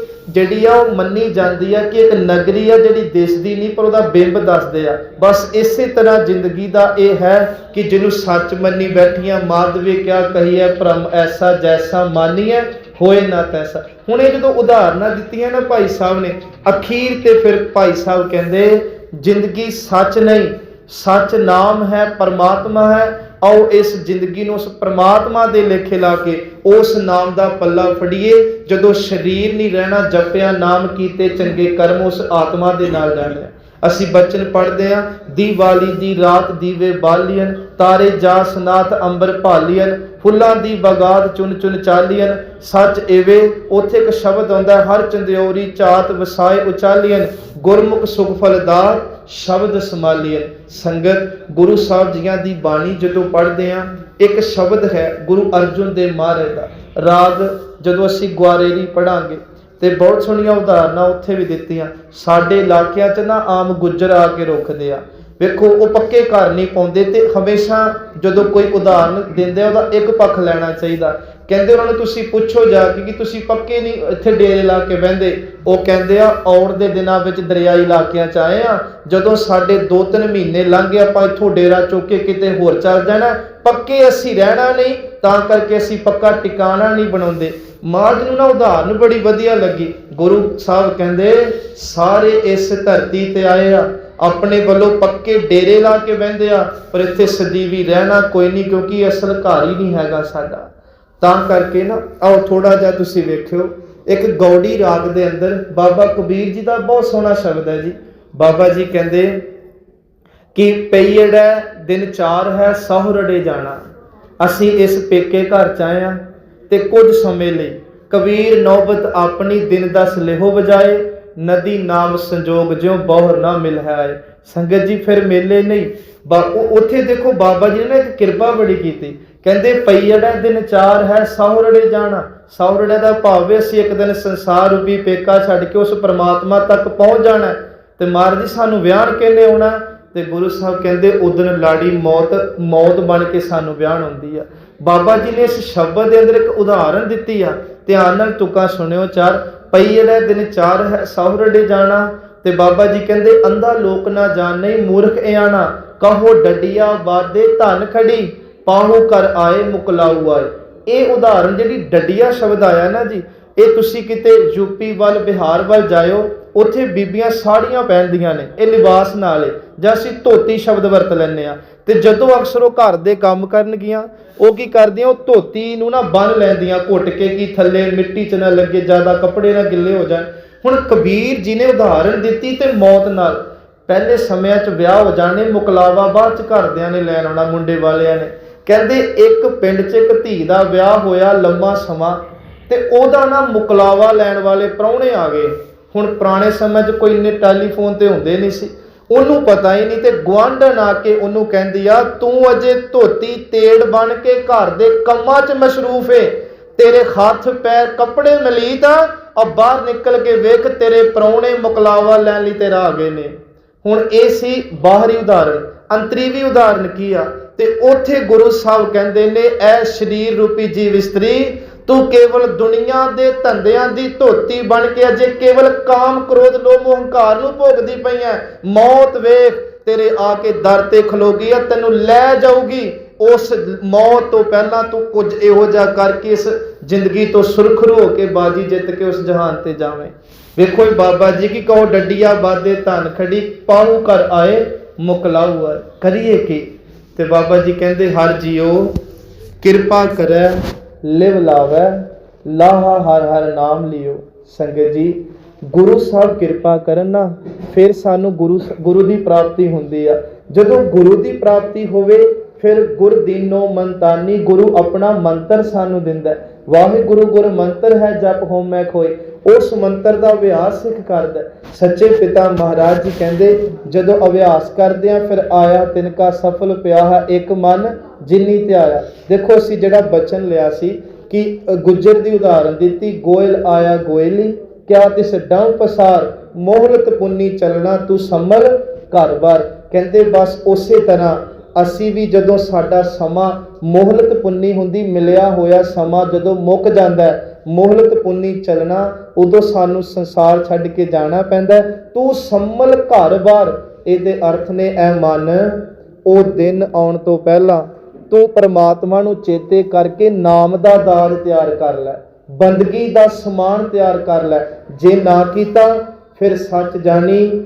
[SPEAKER 1] ਜਿਹੜੀ ਆ ਉਹ ਮੰਨੀ ਜਾਂਦੀ ਆ ਕਿ ਇੱਕ ਨਗਰੀ ਆ ਜਿਹੜੀ ਦਿਸਦੀ ਨਹੀਂ ਪਰ ਉਹਦਾ ਬਿੰਬ ਦੱਸਦੇ ਆ। ਬਸ ਇਸੇ ਤਰ੍ਹਾਂ ਜ਼ਿੰਦਗੀ ਦਾ ਇਹ ਹੈ ਕਿ ਜਿਹਨੂੰ ਸੱਚ ਮੰਨੀ ਬੈਠੀਆਂ, ਮਾਧਵੇ ਕਿਆ ਕਹੀਏ ਭ੍ਰਮ ਐਸਾ ਜੈਸਾ ਮਾਨੀਏ ਹੋਏ ਨਾ ਤੈਸਾ। ਹੁਣ ਇਹ ਜਦੋਂ ਉਦਾਹਰਨਾਂ ਦਿੱਤੀਆਂ ਨਾ ਭਾਈ ਸਾਹਿਬ ਨੇ, ਅਖੀਰ ਤੇ ਫਿਰ ਭਾਈ ਸਾਹਿਬ ਕਹਿੰਦੇ ਜ਼ਿੰਦਗੀ ਸੱਚ ਨਹੀਂ, ਸੱਚ ਨਾਮ ਹੈ, ਪਰਮਾਤਮਾ ਹੈ। ਆਓ ਇਸ ਜ਼ਿੰਦਗੀ ਨੂੰ ਉਸ ਪਰਮਾਤਮਾ ਦੇ ਲੇਖੇ ਲਾ ਕੇ ਉਸ ਨਾਮ ਦਾ ਪੱਲਾ ਫੜੀਏ। ਜਦੋਂ ਸਰੀਰ ਨਹੀਂ ਰਹਿਣਾ, ਜਪਿਆ ਨਾਮ ਕੀਤੇ ਚੰਗੇ ਕਰਮ, ਉਸ ਆਤਮਾ ਦੇ ਨਾਲ ਜਾਣਿਆ। ਅਸੀਂ ਬਚਨ ਪੜ੍ਹਦੇ ਹਾਂ, ਦੀਵਾਲੀ ਦੀ ਰਾਤ ਦੀਵੇ ਬਾਲੀਅਨ, ਤਾਰੇ ਜਾਸ ਨਾਥ ਅੰਬਰ ਭਾਲੀਅਨ, ਫੁੱਲਾਂ ਦੀ ਬਗਾਤ ਚੁਣ ਚੁਣ ਚਾਲੀਅਨ, ਸੱਚ ਏਵੇ। ਉੱਥੇ ਇੱਕ ਸ਼ਬਦ ਆਉਂਦਾ, ਹਰ ਚੰਦਿਓਰੀ ਚਾਤ ਵਸਾਏ ਉਚਾਲੀਅਨ, ਗੁਰਮੁਖ ਸੁਖ ਫਲਦਾਰ ਸ਼ਬਦ ਸੰਭਾਲੀਅਨ। ਸੰਗਤ ਗੁਰੂ ਸਾਹਿਬ ਜੀਆਂ ਦੀ ਬਾਣੀ ਜਦੋਂ ਪੜ੍ਹਦੇ ਹਾਂ, ਇੱਕ ਸ਼ਬਦ ਹੈ ਗੁਰੂ ਅਰਜੁਨ ਦੇਵ ਮਹਾਰਾਜ ਦਾ। ਰਾਗ ਜਦੋਂ ਅਸੀਂ ਗੁਆਰੇਰੀ ਪੜ੍ਹਾਂਗੇ ਤੇ ਬਹੁਤ ਸੋਹਣੀਆਂ ਉਦਾਹਰਨਾਂ ਉੱਥੇ ਵੀ ਦਿੱਤੀਆਂ। ਸਾਡੇ ਇਲਾਕਿਆਂ 'ਚ ਨਾ ਆਮ ਗੁੱਜਰ ਆ ਕੇ ਰੁਕਦੇ ਆ, ਵੇਖੋ ਉਹ ਪੱਕੇ ਘਰ ਨਹੀਂ ਪਾਉਂਦੇ ਤੇ ਹਮੇਸ਼ਾ ਜਦੋਂ ਕੋਈ ਉਦਾਹਰਨ ਦਿੰਦੇ ਆ ਉਹਦਾ ਇੱਕ ਪੱਖ ਲੈਣਾ ਚਾਹੀਦਾ। ਕਹਿੰਦੇ ਉਹਨਾਂ ਨੂੰ ਤੁਸੀਂ ਪੁੱਛੋ ਜਾ ਕੇ ਕਿ ਤੁਸੀਂ ਪੱਕੇ ਨਹੀਂ ਇੱਥੇ ਡੇਰੇ ਲਾ ਕੇ ਬਹਿੰਦੇ। ਉਹ ਕਹਿੰਦੇ ਆ ਔੜ ਦੇ ਦਿਨਾਂ ਵਿੱਚ ਦਰਿਆਈ ਇਲਾਕਿਆਂ 'ਚ ਆਏ ਆ, ਜਦੋਂ ਸਾਡੇ 2-3 ਮਹੀਨੇ ਲੰਘ ਗਏ ਆਪਾਂ ਇੱਥੋਂ ਡੇਰਾ ਚੁੱਕ ਕੇ ਕਿਤੇ ਹੋਰ ਚੱਲ ਜਾਣਾ, ਪੱਕੇ ਅਸੀਂ ਰਹਿਣਾ ਨਹੀਂ, ਤਾਂ ਕਰਕੇ ਅਸੀਂ ਪੱਕਾ ਟਿਕਾਣਾ ਨਹੀਂ ਬਣਾਉਂਦੇ। ਮਹਾਰਾਜ ਨੂੰ ਨਾ ਉਦਾਹਰਨ ਬੜੀ ਵਧੀਆ ਲੱਗੀ। ਗੁਰੂ ਸਾਹਿਬ ਕਹਿੰਦੇ ਸਾਰੇ ਇਸ ਧਰਤੀ ਤੇ ਆਏ ਆ, ਆਪਣੇ ਵੱਲੋਂ ਪੱਕੇ ਡੇਰੇ ਲਾ ਕੇ ਬਹਿੰਦੇ ਆ, ਪਰ ਇੱਥੇ ਸਦੀਵੀ ਰਹਿਣਾ ਕੋਈ ਨਹੀਂ, ਕਿਉਂਕਿ ਅਸਲ ਘਰ ਹੀ ਨਹੀਂ ਹੈਗਾ ਸਾਡਾ। ਤਾਂ ਕਰਕੇ ਨਾ ਆਓ ਥੋੜਾ ਜਿਹਾ ਤੁਸੀਂ ਵੇਖਿਓ, ਇੱਕ ਗੌੜੀ ਰਾਗ ਦੇ ਅੰਦਰ ਬਾਬਾ ਕਬੀਰ ਜੀ ਦਾ ਬਹੁਤ ਸੋਹਣਾ ਸ਼ਬਦ ਹੈ ਜੀ। ਬਾਬਾ ਜੀ ਕਹਿੰਦੇ ਕਿ ਪਈੜੈ ਦਿਨ 4 ਹੈ ਸਹੁਰੜੇ ਜਾਣਾ। ਅਸੀਂ ਇਸ ਪੇਕੇ ਘਰ 'ਚ ਆਏ ਆ ਤੇ ਕੁਝ ਸਮੇਂ ਲਈ ਕਬੀਰ ਨੌਬਤ ਆਪਣੀ ਦਿਨ ਦਸ ਲਿਹੋ ਵਜਾਏ, ਨਦੀ ਨਾਮ ਸੰਜੋਗ ਜਿਉ ਬਹੁਰ ਨਾ ਮਿਲ ਹੈ। ਸੰਗਤ ਜੀ ਫਿਰ ਮੇਲੇ ਨਹੀਂ, ਉੱਥੇ ਦੇਖੋ ਬਾਬਾ ਜੀ ਨੇ ਇੱਕ ਕਿਰਪਾ ਬੜੀ ਕੀਤੀ। ਕਹਿੰਦੇ ਪਈੜੈ ਦਿਨ 4 ਹੈ ਸਹੁਰੜੇ ਜਾਣਾ। ਸਹੁਰੜੇ ਦਾ ਭਾਵ ਹੈ ਅਸੀਂ ਇੱਕ ਦਿਨ ਸੰਸਾਰ ਰੂਪੀ ਪੇਕਾ ਛੱਡ ਕੇ ਉਸ ਪਰਮਾਤਮਾ ਤੱਕ ਪਹੁੰਚ ਜਾਣਾ। ਤੇ ਮਹਾਰਾਜ ਜੀ ਸਾਨੂੰ ਵਿਆਹਣ ਕਹਿੰਦੇ ਆਉਣਾ, ਤੇ ਗੁਰੂ ਸਾਹਿਬ ਕਹਿੰਦੇ ਉਦਨ ਲਾੜੀ ਮੌਤ ਬਣ ਕੇ ਸਾਨੂੰ ਵਿਆਹਣ ਹੁੰਦੀ ਆ। ਬਾਬਾ ਜੀ ਨੇ ਇਸ ਸ਼ਬਦ ਦੇ ਅੰਦਰ ਇੱਕ ਉਦਾਹਰਨ ਦਿੱਤੀ ਆ, ਧਿਆਨ ਨਾਲ ਤੁਕਾਂ ਸੁਣਿਓ। 4 ਪਈੜੈ ਦਿਨ 4 ਹੈ ਸਹੁਰੜੇ ਜਾਣਾ। ਤੇ ਬਾਬਾ ਜੀ ਕਹਿੰਦੇ ਅੰਧਾ ਲੋਕ ਨਾ ਜਾਣੇ ਮੂਰਖ ਇਆਣਾ, ਕਹੋ ਡੱਡੀਆਂ ਬਾਦੇ ਧਨ ਖੜੀ, ਪਾਹੂ ਕਰ ਆਏ ਮੁਕਲਾਊ ਆਏ। ਇਹ ਉਦਾਹਰਨ ਜਿਹੜੀ ਡੱਡੀਆ ਸ਼ਬਦ ਆਇਆ ਨਾ ਜੀ, ਇਹ ਤੁਸੀਂ ਕਿਤੇ ਯੂਪੀ ਵੱਲ ਬਿਹਾਰ ਵੱਲ ਜਾਇਓ, ਉੱਥੇ ਬੀਬੀਆਂ ਸਾੜੀਆਂ ਪਹਿਨਦੀਆਂ ਨੇ, ਇਹ ਲਿਬਾਸ ਨਾਲ ਹੈ, ਜਾਂ ਅਸੀਂ ਧੋਤੀ ਸ਼ਬਦ ਵਰਤ ਲੈਂਦੇ ਆ। ਤੇ ਜਦੋਂ ਅਕਸਰ ਉਹ ਘਰ ਦੇ ਕੰਮ ਕਰਨਗੀਆਂ, ਉਹ ਕੀ ਕਰਦੀਆਂ, ਉਹ ਧੋਤੀ ਨੂੰ ਨਾ ਬੰਨ੍ਹ ਲੈਂਦੀਆਂ ਘੁੱਟ ਕੇ ਕਿ ਥੱਲੇ ਮਿੱਟੀ 'ਚ ਨਾ ਲੱਗੇ, ਜ਼ਿਆਦਾ ਕੱਪੜੇ ਨਾ ਗਿੱਲੇ ਹੋ ਜਾਣ। ਹੁਣ ਕਬੀਰ ਜੀ ਨੇ ਉਦਾਹਰਨ ਦਿੱਤੀ ਤੇ ਮੌਤ ਨਾਲ। ਪਹਿਲੇ ਸਮਿਆਂ 'ਚ ਵਿਆਹ ਹੋ ਜਾਣੇ, ਮੁਕਲਾਵਾ ਬਾਅਦ 'ਚ ਘਰਦਿਆਂ ਨੇ ਲੈਣ ਆਉਣਾ, ਮੁੰਡੇ ਵਾਲਿਆਂ ਨੇ। ਕਹਿੰਦੇ ਇੱਕ ਪਿੰਡ 'ਚ ਇੱਕ ਧੀ ਦਾ ਵਿਆਹ ਹੋਇਆ ਲੰਮਾ ਸਮਾਂ, ਤੇ ਉਹਦਾ ਨਾ ਮੁਕਲਾਵਾ ਲੈਣ ਵਾਲੇ ਪ੍ਰਾਹੁਣੇ ਆ ਗਏ। ਹੁਣ ਪੁਰਾਣੇ ਸਮੇਂ 'ਚ ਕੋਈ ਇੰਨੇ ਟੈਲੀਫੋਨ ਤੇ ਹੁੰਦੇ ਨਹੀਂ ਸੀ, ਉਹਨੂੰ ਪਤਾ ਹੀ ਨਹੀਂ, ਤੇ ਗੁਆਂਢਣ ਆ ਕੇ ਉਹਨੂੰ ਕਹਿੰਦੀ ਆ ਤੂੰ ਅਜੇ ਧੋਤੀ ਤੇੜ ਬਣ ਕੇ ਘਰ ਦੇ ਕੰਮਾਂ 'ਚ ਮਸ਼ਰੂਫ ਏ, ਤੇਰੇ ਹੱਥ ਪੈਰ ਕੱਪੜੇ ਮਲੀਤ ਆ, ਬਾਹਰ ਨਿਕਲ ਕੇ ਵੇਖ ਤੇਰੇ ਪ੍ਰਾਹੁਣੇ ਮੁਕਲਾਵਾ ਲੈਣ ਲਈ ਤੇਰਾ ਆ ਗਏ ਨੇ। ਹੁਣ ਇਹ ਸੀ ਬਾਹਰੀ ਉਦਾਹਰਨ। ਅੰਤਰੀਵੀ ਉਦਾਹਰਨ ਕੀ ਆ? ਤੇ ਉੱਥੇ ਗੁਰੂ ਸਾਹਿਬ ਕਹਿੰਦੇ ਨੇ ਐ ਸਰੀਰ ਰੂਪੀ ਜੀਵ ਇਸਤਰੀ, ਤੂੰ ਕੇਵਲ ਦੁਨੀਆ ਦੇ ਧੰਦਿਆਂ ਦੀ ਧੋਤੀ ਬਣ ਕੇ ਅਜੇ ਕੇਵਲ ਕਾਮ ਕ੍ਰੋਧ ਲੋਭ ਹੰਕਾਰ ਨੂੰ ਭੋਗਦੀ ਪਈ ਐ। ਮੌਤ ਵੇਖ ਤੇਰੇ ਆ ਕੇ ਦਰ ਤੇ ਖਲੋਗੀ ਆ, ਤੈਨੂੰ ਲੈ ਜਾਊਗੀ। ਉਸ ਮੌਤ ਤੋਂ ਪਹਿਲਾਂ ਤੂੰ ਕੁਝ ਇਹੋ ਜਿਹਾ ਕਰਕੇ ਇਸ ਜ਼ਿੰਦਗੀ ਤੋਂ ਸੁਰਖਰੂ ਹੋ ਕੇ ਬਾਜੀ ਜਿੱਤ ਕੇ ਉਸ ਜਹਾਨ ਤੇ ਜਾਵੇਂ। ਵੇਖੋ ਬਾਬਾ ਜੀ ਕੀ ਕਹੋ ਡੱਡੀਆਂ ਬਾਦੇ ਧਨ ਖੜੀ, ਪਾਹੂ ਕਰ ਆਏ ਮੁਕਲਾਊ ਆਏ। ਕਰੀਏ ਕੀ? ਤੇ ਬਾਬਾ ਜੀ ਕਹਿੰਦੇ ਹਰ ਜੀਓ ਕਿਰਪਾ ਕਰੈ ਲਿਵ ਲਾਵੈ, ਲਾਹਾ ਹਰ ਹਰ ਨਾਮ ਲਿਓ। ਸੰਗਤ ਜੀ ਗੁਰੂ ਸਾਹਿਬ ਕਿਰਪਾ ਕਰਨ ਨਾ, ਫਿਰ ਸਾਨੂੰ ਗੁਰੂ ਦੀ ਪ੍ਰਾਪਤੀ ਹੁੰਦੀ ਆ। ਜਦੋਂ ਗੁਰੂ ਦੀ ਪ੍ਰਾਪਤੀ ਹੋਵੇ ਫਿਰ ਗੁਰਦੀਨੋ ਮੰਤਾਨੀ, ਗੁਰੂ ਆਪਣਾ ਮੰਤਰ ਸਾਨੂੰ ਦਿੰਦਾ। ਵਾਹਿਗੁਰੂ ਗੁਰ ਮੰਤਰ ਹੈ ਜਪ ਹੋਮੈ ਖੋਏ, ਉਸ ਮੰਤਰ ਦਾ ਅਭਿਆਸ ਸਿੱਖ ਕਰਦਾ। ਸੱਚੇ ਪਿਤਾ ਮਹਾਰਾਜ ਜੀ ਕਹਿੰਦੇ ਜਦੋਂ ਅਭਿਆਸ ਕਰਦੇ ਆ ਫਿਰ ਆਇਆ ਤਿਨਕਾ ਸਫਲ ਪਿਆ ਹੈ ਇੱਕ ਮਨ ਜਿਨੀ ਧਿਆਇਆ। ਦੇਖੋ ਅਸੀਂ ਜਿਹੜਾ ਬਚਨ ਲਿਆ ਸੀ ਕਿ ਗੁੱਜਰ ਦੀ ਉਦਾਹਰਨ ਦਿੱਤੀ, ਗੋਇਲ ਆਇਆ ਗੋਇਲੀ, ਕਿਆ ਤਿਸ ਡੰਮ ਪਸਾਰ, ਮੋਹਲਤ ਪੁੰਨੀ ਚੱਲਣਾ ਤੂੰ ਸੰਭਲ ਘਰ-ਬਾਰ। ਕਹਿੰਦੇ ਬਸ ਉਸੇ ਤਰ੍ਹਾਂ ਅਸੀਂ ਵੀ ਜਦੋਂ ਸਾਡਾ ਸਮਾਂ ਮੋਹਲਤ ਪੁੰਨੀ ਹੁੰਦੀ, ਮਿਲਿਆ ਹੋਇਆ ਸਮਾਂ ਜਦੋਂ ਮੁੱਕ ਜਾਂਦਾ ਹੈ, ਮੋਹਲਤ ਪੁੰਨੀ ਚੱਲਣਾ, ਉਦੋਂ ਸਾਨੂੰ ਸੰਸਾਰ ਛੱਡ ਕੇ ਜਾਣਾ ਪੈਂਦਾ। ਤੂੰ ਸੰਭਲ ਘਰ-ਬਾਰ, ਇਹਦੇ ਅਰਥ ਨੇ ਐ ਮਨ, ਉਹ ਦਿਨ ਆਉਣ ਤੋਂ ਪਹਿਲਾਂ ਤੂੰ ਪਰਮਾਤਮਾ ਨੂੰ ਚੇਤੇ ਕਰਕੇ ਨਾਮ ਦਾ ਦਾਲ ਤਿਆਰ ਕਰ ਲੈ, ਬੰਦਗੀ ਦਾ ਸਮਾਨ ਤਿਆਰ ਕਰ ਲੈ। ਜੇ ਨਾ ਕੀਤਾ ਫਿਰ ਸੱਚ ਜਾਣੀ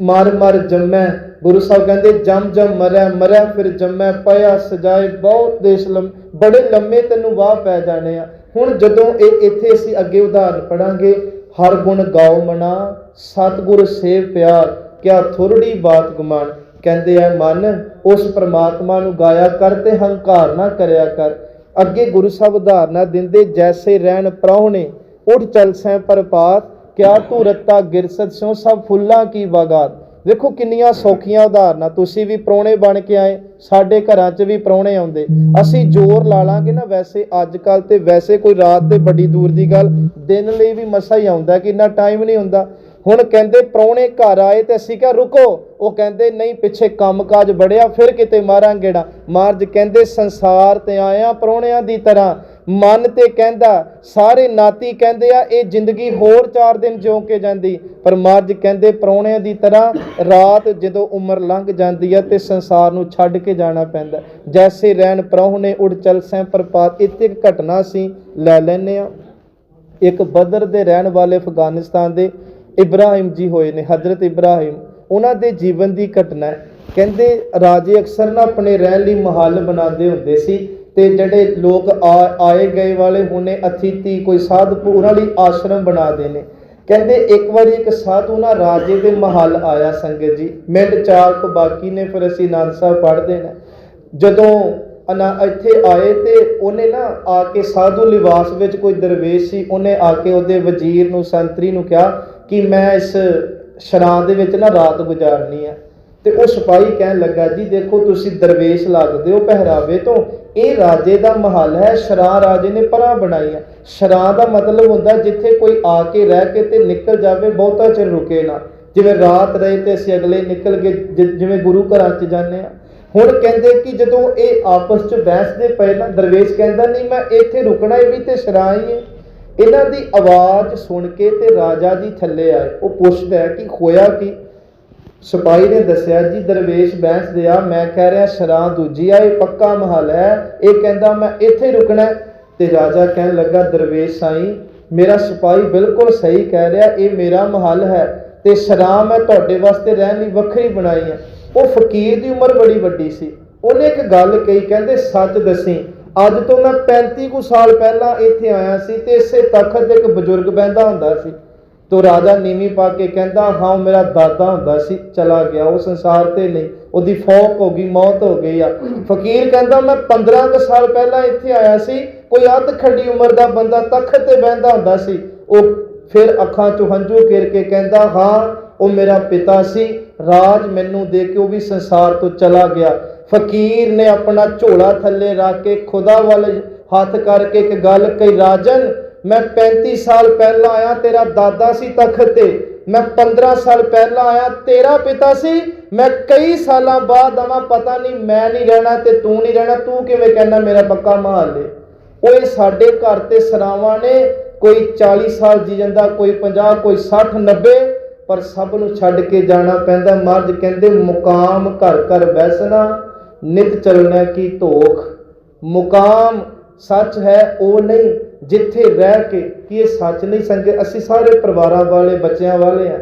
[SPEAKER 1] ਮਰ ਮਰ ਜੰਮੈ। ਗੁਰੂ ਸਾਹਿਬ ਕਹਿੰਦੇ ਜਮ ਜਮ ਮਰੈ, ਮਰੈ ਫਿਰ ਜੰਮੈ, ਪਿਆ ਸਜਾਏ ਬਹੁਤ ਦੇਸ਼ ਬੜੇ ਲੰਮੇ ਤੈਨੂੰ ਵਾਹ ਪੈ ਜਾਣੇ ਆ। ਹੁਣ ਜਦੋਂ ਇੱਥੇ ਅਸੀਂ ਅੱਗੇ ਉਦਾਹਰਨ ਪੜਾਂਗੇ, ਹਰ ਗੁਣ ਗਾਓ ਮਨਾ, ਸਤਿਗੁਰ ਸੇਵ ਪਿਆਰ, ਕਿਆ ਥੋੜ੍ਹੀ ਬਾਤ ਗੁਮਾਨ। ਕਹਿੰਦੇ ਆ ਮਨ, ਉਸ ਪਰਮਾਤਮਾ ਨੂੰ ਗਾਇਆ ਕਰ ਤੇ ਹੰਕਾਰ ਨਾ ਕਰਿਆ ਕਰ। ਅੱਗੇ ਗੁਰੂ ਸਾਹਿਬ ਉਦਾਹਰਨਾਂ ਦਿੰਦੇ, ਜੈਸੇ ਰਹਿਣ ਪ੍ਰਾਹੁਣੇ ਉੱਠ ਚਲ ਸੈਂ ਪ੍ਰਭਾਤ, ਕਿਆ ਤੂੰ ਰੱਤਾ ਗਿਰਸਤ ਸਿਉ ਸਭ ਫੁੱਲਾਂ ਕੀ ਬਾਗਾਤ। ਵੇਖੋ ਕਿੰਨੀਆਂ ਸੌਖੀਆਂ ਉਦਾਹਰਨਾਂ। ਤੁਸੀਂ ਵੀ ਪ੍ਰਾਹੁਣੇ ਬਣ ਕੇ ਆਏ, ਸਾਡੇ ਘਰਾਂ 'ਚ ਵੀ ਪ੍ਰਾਹੁਣੇ ਆਉਂਦੇ। ਅਸੀਂ ਜ਼ੋਰ ਲਾ ਲਾਂਗੇ ਨਾ, ਵੈਸੇ ਅੱਜ ਕੱਲ੍ਹ ਤੇ ਵੈਸੇ ਕੋਈ ਰਾਤ ਤੇ ਬੜੀ ਦੂਰ ਦੀ ਗੱਲ, ਦਿਨ ਲਈ ਵੀ ਮਸਾ ਹੀ ਆਉਂਦਾ, ਕਿ ਇੰਨਾ ਟਾਈਮ ਨਹੀਂ ਹੁੰਦਾ। ਹੁਣ ਕਹਿੰਦੇ ਪ੍ਰਾਹੁਣੇ ਘਰ ਆਏ ਤੇ ਅਸੀਂ ਕਿਹਾ ਰੁਕੋ, ਉਹ ਕਹਿੰਦੇ ਨਹੀਂ ਪਿੱਛੇ ਕੰਮ ਕਾਜ ਬੜਿਆ, ਫਿਰ ਕਿਤੇ ਮਾਰਾਂਗੇ ਗੇੜਾ। ਮਹਾਰਾਜ ਕਹਿੰਦੇ ਸੰਸਾਰ ਤੇ ਆਇਆ ਪ੍ਰਾਹੁਣਿਆਂ ਦੀ ਤਰ੍ਹਾਂ। ਮਨ ਤੇ ਕਹਿੰਦਾ ਸਾਰੇ ਨਾਤੀ ਕਹਿੰਦੇ ਆ ਇਹ ਜ਼ਿੰਦਗੀ ਹੋਰ 4 ਦਿਨ ਜਿਉਂ ਕੇ ਜਾਂਦੀ, ਪਰ ਮਹਾਰਾਜ ਕਹਿੰਦੇ ਪ੍ਰਾਹੁਣਿਆਂ ਦੀ ਤਰ੍ਹਾਂ ਰਾਤ ਜਦੋਂ ਉਮਰ ਲੰਘ ਜਾਂਦੀ ਹੈ ਤੇ ਸੰਸਾਰ ਨੂੰ ਛੱਡ ਕੇ ਜਾਣਾ ਪੈਂਦਾ। ਜੈਸੇ ਰਹਿਣ ਪ੍ਰਾਹੁਣੇ ਉੱਡ ਚਲ ਸੈਂ ਪ੍ਰਪਾਤ। ਇੱਥੇ ਇੱਕ ਘਟਨਾ ਸੀ ਲੈ ਲੈਂਦੇ ਹਾਂ। ਇੱਕ ਬਦਰ ਦੇ ਰਹਿਣ ਵਾਲੇ ਅਫਗਾਨਿਸਤਾਨ ਦੇ ਇਬਰਾਹਿਮ ਜੀ ਹੋਏ ਨੇ, ਹਜ਼ਰਤ ਇਬਰਾਹਿਮ, ਉਹਨਾਂ ਦੇ ਜੀਵਨ ਦੀ ਘਟਨਾ ਹੈ। ਕਹਿੰਦੇ ਰਾਜੇ ਅਕਸਰ ਨਾ ਆਪਣੇ ਰਹਿਣ ਲਈ ਮਹੱਲ ਬਣਾਉਂਦੇ ਹੁੰਦੇ ਸੀ, ਤੇ ਜਿਹੜੇ ਲੋਕ ਆਏ ਗਏ ਵਾਲੇ ਹੁਣੇ ਅਤਿਥੀ ਕੋਈ ਸਾਧੂ, ਉਹਨਾਂ ਲਈ ਆਸ਼ਰਮ ਬਣਾ ਦੇਣੇ। ਕਹਿੰਦੇ ਇੱਕ ਵਾਰੀ ਇੱਕ ਸਾਧੂ ਨਾ ਰਾਜੇ ਦੇ ਮਹੱਲ ਆਇਆ। ਸੰਗਤ ਜੀ ਮਿੰਟ 4 ਕੁ ਬਾਕੀ ਨੇ, ਫਿਰ ਅਸੀਂ ਆਨੰਦ ਸਾਹਿਬ ਪੜ੍ਹ ਦੇਣਾ। ਜਦੋਂ ਇੱਥੇ ਆਏ ਤੇ ਉਹਨੇ ਨਾ ਆ ਕੇ, ਸਾਧੂ ਲਿਬਾਸ ਵਿੱਚ ਕੋਈ ਦਰਵੇਸ਼ ਸੀ, ਉਹਨੇ ਆ ਕੇ ਉਹਦੇ ਵਜ਼ੀਰ ਨੂੰ, ਸੰਤਰੀ ਨੂੰ ਕਿਹਾ ਕਿ ਮੈਂ ਇਸ ਸ਼ਰਾਂ ਦੇ ਵਿੱਚ ਨਾ ਰਾਤ ਗੁਜ਼ਾਰਨੀ ਆ। ਤੇ ਉਹ ਸਿਪਾਹੀ ਕਹਿਣ ਲੱਗਾ ਜੀ ਦੇਖੋ ਤੁਸੀਂ ਦਰਵੇਸ਼ ਲੱਗਦੇ ਹੋ ਪਹਿਰਾਵੇ ਤੋਂ, ਇਹ ਰਾਜੇ ਦਾ ਮਹੱਲ ਹੈ, ਸ਼ਰਾਂ ਰਾਜੇ ਨੇ ਪਰਾਂ ਬਣਾਈਆਂ। ਸ਼ਰਾਂ ਦਾ ਮਤਲਬ ਹੁੰਦਾ ਜਿੱਥੇ ਕੋਈ ਆ ਕੇ ਰਹਿ ਕੇ ਤੇ ਨਿਕਲ ਜਾਵੇ, ਬਹੁਤਾ ਚਿਰ ਰੁਕੇ ਨਾ। ਜਿਵੇਂ ਰਾਤ ਰਹੇ ਤੇ ਅਸੀਂ ਅਗਲੇ ਨਿਕਲ ਗਏ, ਜਿਵੇਂ ਗੁਰੂ ਘਰਾਂ 'ਚ ਜਾਂਦੇ ਹਾਂ। ਹੁਣ ਕਹਿੰਦੇ ਕਿ ਜਦੋਂ ਇਹ ਆਪਸ 'ਚ ਬਹਿਸਦੇ ਪਏ ਨਾ, ਦਰਵੇਸ਼ ਕਹਿੰਦਾ ਨਹੀਂ ਮੈਂ ਇੱਥੇ ਰੁਕਣਾ, ਇਹ ਵੀ ਤੇ ਸ਼ਰਾਂ ਹੀ ਹੈ। ਇਹਨਾਂ ਦੀ ਆਵਾਜ਼ ਸੁਣ ਕੇ ਤੇ ਰਾਜਾ ਜੀ ਥੱਲੇ ਆਏ। ਉਹ ਪੁੱਛਦਾ ਕਿ ਹੋਇਆ ਕੀ। ਸਿਪਾਹੀ ਨੇ ਦੱਸਿਆ ਜੀ ਦਰਵੇਸ਼ ਬਹਿਸ ਦਿਆ, ਮੈਂ ਕਹਿ ਰਿਹਾ ਸ਼ਰਾਂ ਦੂਜੀ ਆ, ਇਹ ਪੱਕਾ ਮਹੱਲ ਹੈ, ਇਹ ਕਹਿੰਦਾ ਮੈਂ ਇੱਥੇ ਰੁਕਣਾ। ਤੇ ਰਾਜਾ ਕਹਿਣ ਲੱਗਾ ਦਰਵੇਸ਼ ਸਾਈਂ, ਮੇਰਾ ਸਿਪਾਹੀ ਬਿਲਕੁਲ ਸਹੀ ਕਹਿ ਰਿਹਾ, ਇਹ ਮੇਰਾ ਮਹੱਲ ਹੈ ਤੇ ਸ਼ਰਾਂ ਮੈਂ ਤੁਹਾਡੇ ਵਾਸਤੇ ਰਹਿਣ ਲਈ ਵੱਖਰੀ ਬਣਾਈ ਹੈ। ਉਹ ਫਕੀਰ ਦੀ ਉਮਰ ਬੜੀ ਵੱਡੀ ਸੀ, ਉਹਨੇ ਇੱਕ ਗੱਲ ਕਹੀ, ਕਹਿੰਦੇ ਸੱਚ ਦੱਸੀ, ਅੱਜ ਤੋਂ ਮੈਂ 35 ਕੁ ਸਾਲ ਪਹਿਲਾਂ ਇੱਥੇ ਆਇਆ ਸੀ ਤੇ ਇਸੇ ਤਖਤ ਤੇ ਇੱਕ ਬਜ਼ੁਰਗ ਬਹਿੰਦਾ ਹੁੰਦਾ ਸੀ। ਤੋ ਰਾਜਾ ਨੀਵੀਂ ਪਾ ਕੇ ਕਹਿੰਦਾ ਹਾਂ ਮੇਰਾ ਦਾਦਾ ਹੁੰਦਾ ਸੀ, ਚਲਾ ਗਿਆ, ਉਹ ਸੰਸਾਰ ਤੇ ਨਹੀਂ, ਉਹਦੀ ਫੌਤ ਹੋ ਗਈ, ਮੌਤ ਹੋ ਗਈ ਆ। ਫਕੀਰ ਕਹਿੰਦਾ ਮੈਂ 15 ਕੁ ਸਾਲ ਪਹਿਲਾਂ ਇੱਥੇ ਆਇਆ ਸੀ, ਕੋਈ ਅੱਧ ਖੱਡੀ ਉਮਰ ਦਾ ਬੰਦਾ ਤਖਤ ਤੇ ਬਹਿੰਦਾ ਹੁੰਦਾ ਸੀ। ਉਹ ਫਿਰ ਅੱਖਾਂ 'ਚੋਂ ਹੰਝੂ ਗਿਰ ਕੇ ਕਹਿੰਦਾ ਹਾਂ ਉਹ ਮੇਰਾ ਪਿਤਾ ਸੀ, ਰਾਜ ਮੈਨੂੰ ਦੇ ਕੇ ਉਹ ਵੀ ਸੰਸਾਰ ਤੋਂ ਚਲਾ ਗਿਆ। ਫਕੀਰ ਨੇ ਆਪਣਾ ਝੋਲਾ ਥੱਲੇ ਰੱਖ ਕੇ ਖੁਦਾ ਵੱਲ ਹੱਥ ਕਰਕੇ ਇੱਕ ਗੱਲ ਕਹੀ, ਰਾਜਨ ਮੈਂ 35 ਸਾਲ ਪਹਿਲਾਂ ਆਇਆ, ਤੇਰਾ ਦਾਦਾ ਸੀ ਤਖਤ ਤੇ, ਮੈਂ 15 ਸਾਲ ਪਹਿਲਾਂ ਆਇਆ, ਤੇਰਾ ਪਿਤਾ ਸੀ, ਮੈਂ ਕਈ ਸਾਲਾਂ ਬਾਅਦ ਆਵਾਂ, ਪਤਾ ਨਹੀਂ ਮੈਂ ਨਹੀਂ ਰਹਿਣਾ ਤੇ ਤੂੰ ਨਹੀਂ ਰਹਿਣਾ, ਤੂੰ ਕਿਵੇਂ ਕਹਿਣਾ ਮੇਰਾ ਪੱਕਾ ਮਹੱਲ ਏ। ਉਹ ਸਾਡੇ ਘਰ ਤੇ ਸਰਾਵਾਂ ਨੇ, ਕੋਈ 40 ਸਾਲ ਜੀ ਜਾਂਦਾ, ਕੋਈ 50, ਕੋਈ 60, 90, ਪਰ ਸਭ ਨੂੰ ਛੱਡ ਕੇ ਜਾਣਾ ਪੈਂਦਾ। ਮਹਾਰਾਜ ਕਹਿੰਦੇ ਮੁਕਾਮ ਘਰ ਘਰ ਬੈਸਣਾ, ਨਿਤ ਚੱਲਣਾ ਕੀ ਧੋਖ। ਮੁਕਾਮ ਸੱਚ ਹੈ ਉਹ ਨਹੀਂ ਜਿੱਥੇ ਰਹਿ ਕੇ, ਕਿ ਇਹ ਸੱਚ ਨਹੀਂ ਸੰਗਤ। ਅਸੀਂ ਸਾਰੇ ਪਰਿਵਾਰਾਂ ਵਾਲੇ, ਬੱਚਿਆਂ ਵਾਲੇ ਆ,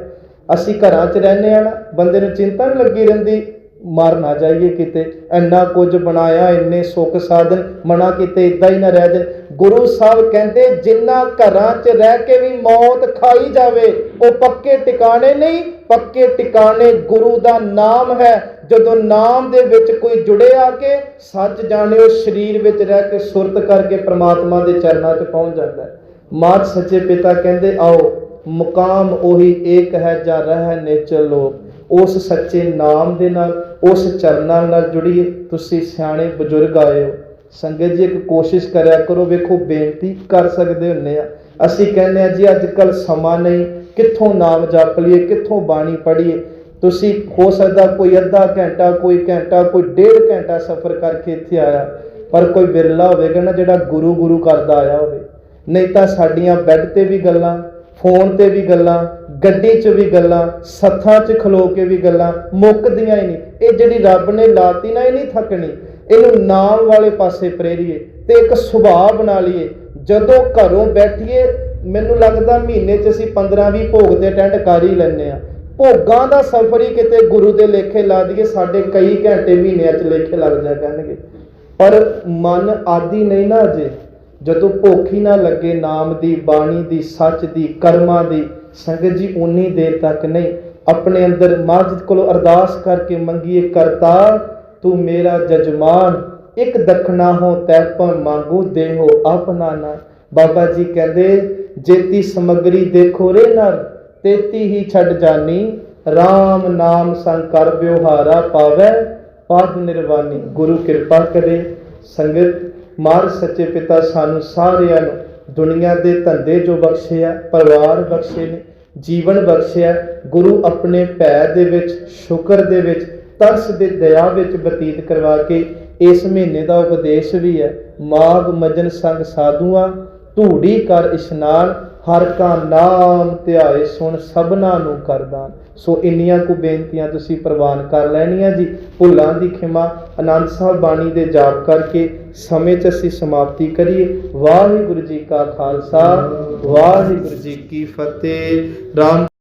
[SPEAKER 1] ਅਸੀਂ ਘਰਾਂ 'ਚ ਰਹਿੰਦੇ ਆ ਨਾ, ਬੰਦੇ ਨੂੰ ਚਿੰਤਾ ਨਹੀਂ ਲੱਗੀ ਰਹਿੰਦੀ ਮਰ ਨਾ ਜਾਈਏ ਕਿਤੇ, ਇੰਨਾ ਕੁਝ ਬਣਾਇਆ, ਇੰਨੇ ਸੁੱਖ ਸਾਧਨ, ਮਨਾ ਕਿਤੇ ਇੱਦਾਂ ਹੀ ਨਾ ਰਹਿ ਜਾਣ। ਗੁਰੂ ਸਾਹਿਬ ਕਹਿੰਦੇ ਜਿਨ੍ਹਾਂ ਘਰਾਂ 'ਚ ਰਹਿ ਕੇ ਵੀ ਮੌਤ ਖਾਈ ਜਾਵੇ ਉਹ ਪੱਕੇ ਟਿਕਾਣੇ ਨਹੀਂ, ਪੱਕੇ ਟਿਕਾਣੇ ਗੁਰੂ ਦਾ ਨਾਮ ਹੈ। ਜਦੋਂ ਨਾਮ ਦੇ ਵਿੱਚ ਕੋਈ ਜੁੜੇ ਆ ਕੇ ਸੱਚ ਜਾਣਿਓ, ਸਰੀਰ ਵਿੱਚ ਰਹਿ ਕੇ ਸੁਰਤ ਕਰਕੇ ਪ੍ਰਮਾਤਮਾ ਦੇ ਚਰਨਾਂ 'ਚ ਪਹੁੰਚ ਜਾਂਦਾ ਹੈ। ਮਾਤ ਸੱਚੇ ਪਿਤਾ ਕਹਿੰਦੇ ਆਓ ਮੁਕਾਮ ਉਹੀ ਏਕ ਹੈ ਜਾਂ ਰਹਿ ਨਿਚਲ ਲੋਕ। ਉਸ ਸੱਚੇ ਨਾਮ ਦੇ ਨਾਲ, ਉਸ ਚਰਨਾਂ ਨਾਲ ਜੁੜੀਏ। ਤੁਸੀਂ ਸਿਆਣੇ ਬਜ਼ੁਰਗ ਆਏ ਹੋ ਸੰਗਤ ਜੀ, ਇੱਕ ਕੋਸ਼ਿਸ਼ ਕਰਿਆ ਕਰੋ। ਵੇਖੋ ਬੇਨਤੀ ਕਰ ਸਕਦੇ ਹੁੰਦੇ ਆ, ਅਸੀਂ ਕਹਿੰਦੇ ਹਾਂ ਜੀ ਅੱਜ ਕੱਲ੍ਹ ਸਮਾਂ ਨਹੀਂ, ਕਿੱਥੋਂ ਨਾਮ ਜਪ ਲਈਏ, ਕਿੱਥੋਂ ਬਾਣੀ ਪੜ੍ਹੀਏ। ਤੁਸੀਂ ਹੋ ਸਕਦਾ ਕੋਈ ਅੱਧਾ ਘੰਟਾ, ਕੋਈ ਘੰਟਾ, ਕੋਈ ਡੇਢ ਘੰਟਾ ਸਫ਼ਰ ਕਰਕੇ ਇੱਥੇ ਆਇਆ, ਪਰ ਕੋਈ ਵਿਰਲਾ ਹੋਵੇਗਾ ਨਾ ਜਿਹੜਾ ਗੁਰੂ ਗੁਰੂ ਕਰਦਾ ਆਇਆ ਹੋਵੇ। ਨਹੀਂ ਤਾਂ ਸਾਡੀਆਂ ਬੈੱਡ ਤੇ ਵੀ ਗੱਲਾਂ, ਫੋਨ ਤੇ ਵੀ ਗੱਲਾਂ, ਗੱਡੀ 'ਚ ਵੀ ਗੱਲਾਂ, ਸੱਥਾਂ 'ਚ ਖਲੋ ਕੇ ਵੀ ਗੱਲਾਂ ਮੁੱਕਦੀਆਂ ਹੀ ਨਹੀਂ। ਇਹ ਜਿਹੜੀ ਰੱਬ ਨੇ ਲਾਤੀ ਨਾ, ਇਹ ਨਹੀਂ ਥੱਕਣੀ। ਇਹਨੂੰ ਨਾਮ ਵਾਲੇ ਪਾਸੇ ਪ੍ਰੇਰੀਏ ਤੇ ਇੱਕ ਸੁਭਾਅ ਬਣਾ ਲਈਏ। ਜਦੋਂ ਘਰੋਂ ਬੈਠੀਏ, ਮੈਨੂੰ ਲੱਗਦਾ ਮਹੀਨੇ 'ਚ ਅਸੀਂ 15-20 ਭੋਗ ਤੇ ਅਟੈਂਡ ਕਰ ਹੀ ਲੈਂਦੇ ਹਾਂ। ਭੋਗਾਂ ਦਾ ਸਫ਼ਰ ਹੀ ਕਿਤੇ ਗੁਰੂ ਦੇ ਲੇਖੇ ਲਾ ਦਈਏ, ਸਾਡੇ ਕਈ ਘੰਟੇ ਮਹੀਨਿਆਂ 'ਚ ਲੇਖੇ ਲੱਗ ਜਾ ਕਰਨਗੇ। ਪਰ ਮਨ ਆਦੀ ਨਹੀਂ ਨਾ ਅਜੇ। ਜਦੋਂ ਭੁੱਖ ਹੀ ਨਾ ਲੱਗੇ ਨਾਮ ਦੀ, ਬਾਣੀ ਦੀ, ਸੱਚ ਦੀ, ਕਰਮਾਂ ਦੀ, ਸੰਗਤ ਜੀ ਉਨੀ ਦੇਰ ਤੱਕ ਨਹੀਂ। ਆਪਣੇ ਅੰਦਰ ਮਾਝਦ ਕੋਲੋਂ ਅਰਦਾਸ ਕਰਕੇ ਮੰਗੀਏ, ਕਰਤਾ ਤੂੰ ਮੇਰਾ ਜਜਮਾਨ, ਇੱਕ ਦਖਣਾ ਹੋ ਤੈ ਪਰ ਮੰਗੂ ਦੇਹੋ ਆਪਣਾ ਨਾ। ਬਾਬਾ ਜੀ ਕਹਿੰਦੇ ਜੇਤੀ ਸਮਗਰੀ ਦੇਖੋ ਰੇ ਨਰ, ਤੇਤੀ ਹੀ ਛੱਡ ਜਾਨੀ, ਰਾਮ ਨਾਮ ਸੰਗ ਕਰ ਵਿਵਹਾਰਾ ਪਾਵੈ ਪਦ ਨਿਰਵਾਨੀ। ਗੁਰੂ ਕਿਰਪਾ ਕਰੇ। ਸੰਗਤ ਮਾਰ ਸੱਚੇ ਪਿਤਾ ਸਾਨੂੰ ਸਾਰਿਆਂ ਨੂੰ ਦੁਨੀਆ ਦੇ ਧੰਦੇ ਜੋ ਬਖਸ਼ਿਆ, ਪਰਿਵਾਰ ਬਖਸ਼ੇ ਨੇ, ਜੀਵਨ ਬਖਸ਼ਿਆ, ਗੁਰੂ ਆਪਣੇ ਭੈ ਦੇ ਵਿੱਚ, ਸ਼ੁਕਰ ਦੇ ਵਿੱਚ, ਤਰਸ ਦੇ ਦਇਆ ਵਿੱਚ ਬਤੀਤ ਕਰਵਾ ਕੇ ਇਸ ਮਹੀਨੇ ਦਾ ਉਪਦੇਸ਼ ਵੀ ਹੈ, ਮਾਘ ਮਜਨ ਸੰਗ ਸਾਧੂਆਂ ਧੂੜੀ ਕਰ ਇਸ਼ਨਾਨ, ਹਰ ਕਾ ਨਾਮ ਧਿਆਏ ਸੁਣ ਸਭਨਾਂ ਨੂੰ ਕਰਦਾਨ। ਸੋ ਇੰਨੀਆਂ ਕੁ ਬੇਨਤੀਆਂ ਤੁਸੀਂ ਪ੍ਰਵਾਨ ਕਰ ਲੈਣੀਆਂ ਜੀ। ਭੁੱਲਾਂ ਦੀ ਖਿਮਾ, ਆਨੰਦ ਸਾਹਿਬ ਬਾਣੀ ਦੇ ਜਾਪ ਕਰਕੇ ਸਮੇਂ 'ਚ ਅਸੀਂ ਸਮਾਪਤੀ ਕਰੀਏ। ਵਾਹਿਗੁਰੂ ਜੀ ਕਾ ਖਾਲਸਾ, ਵਾਹਿਗੁਰੂ ਜੀ ਕੀ ਫਤਿਹ। ਰਾਮ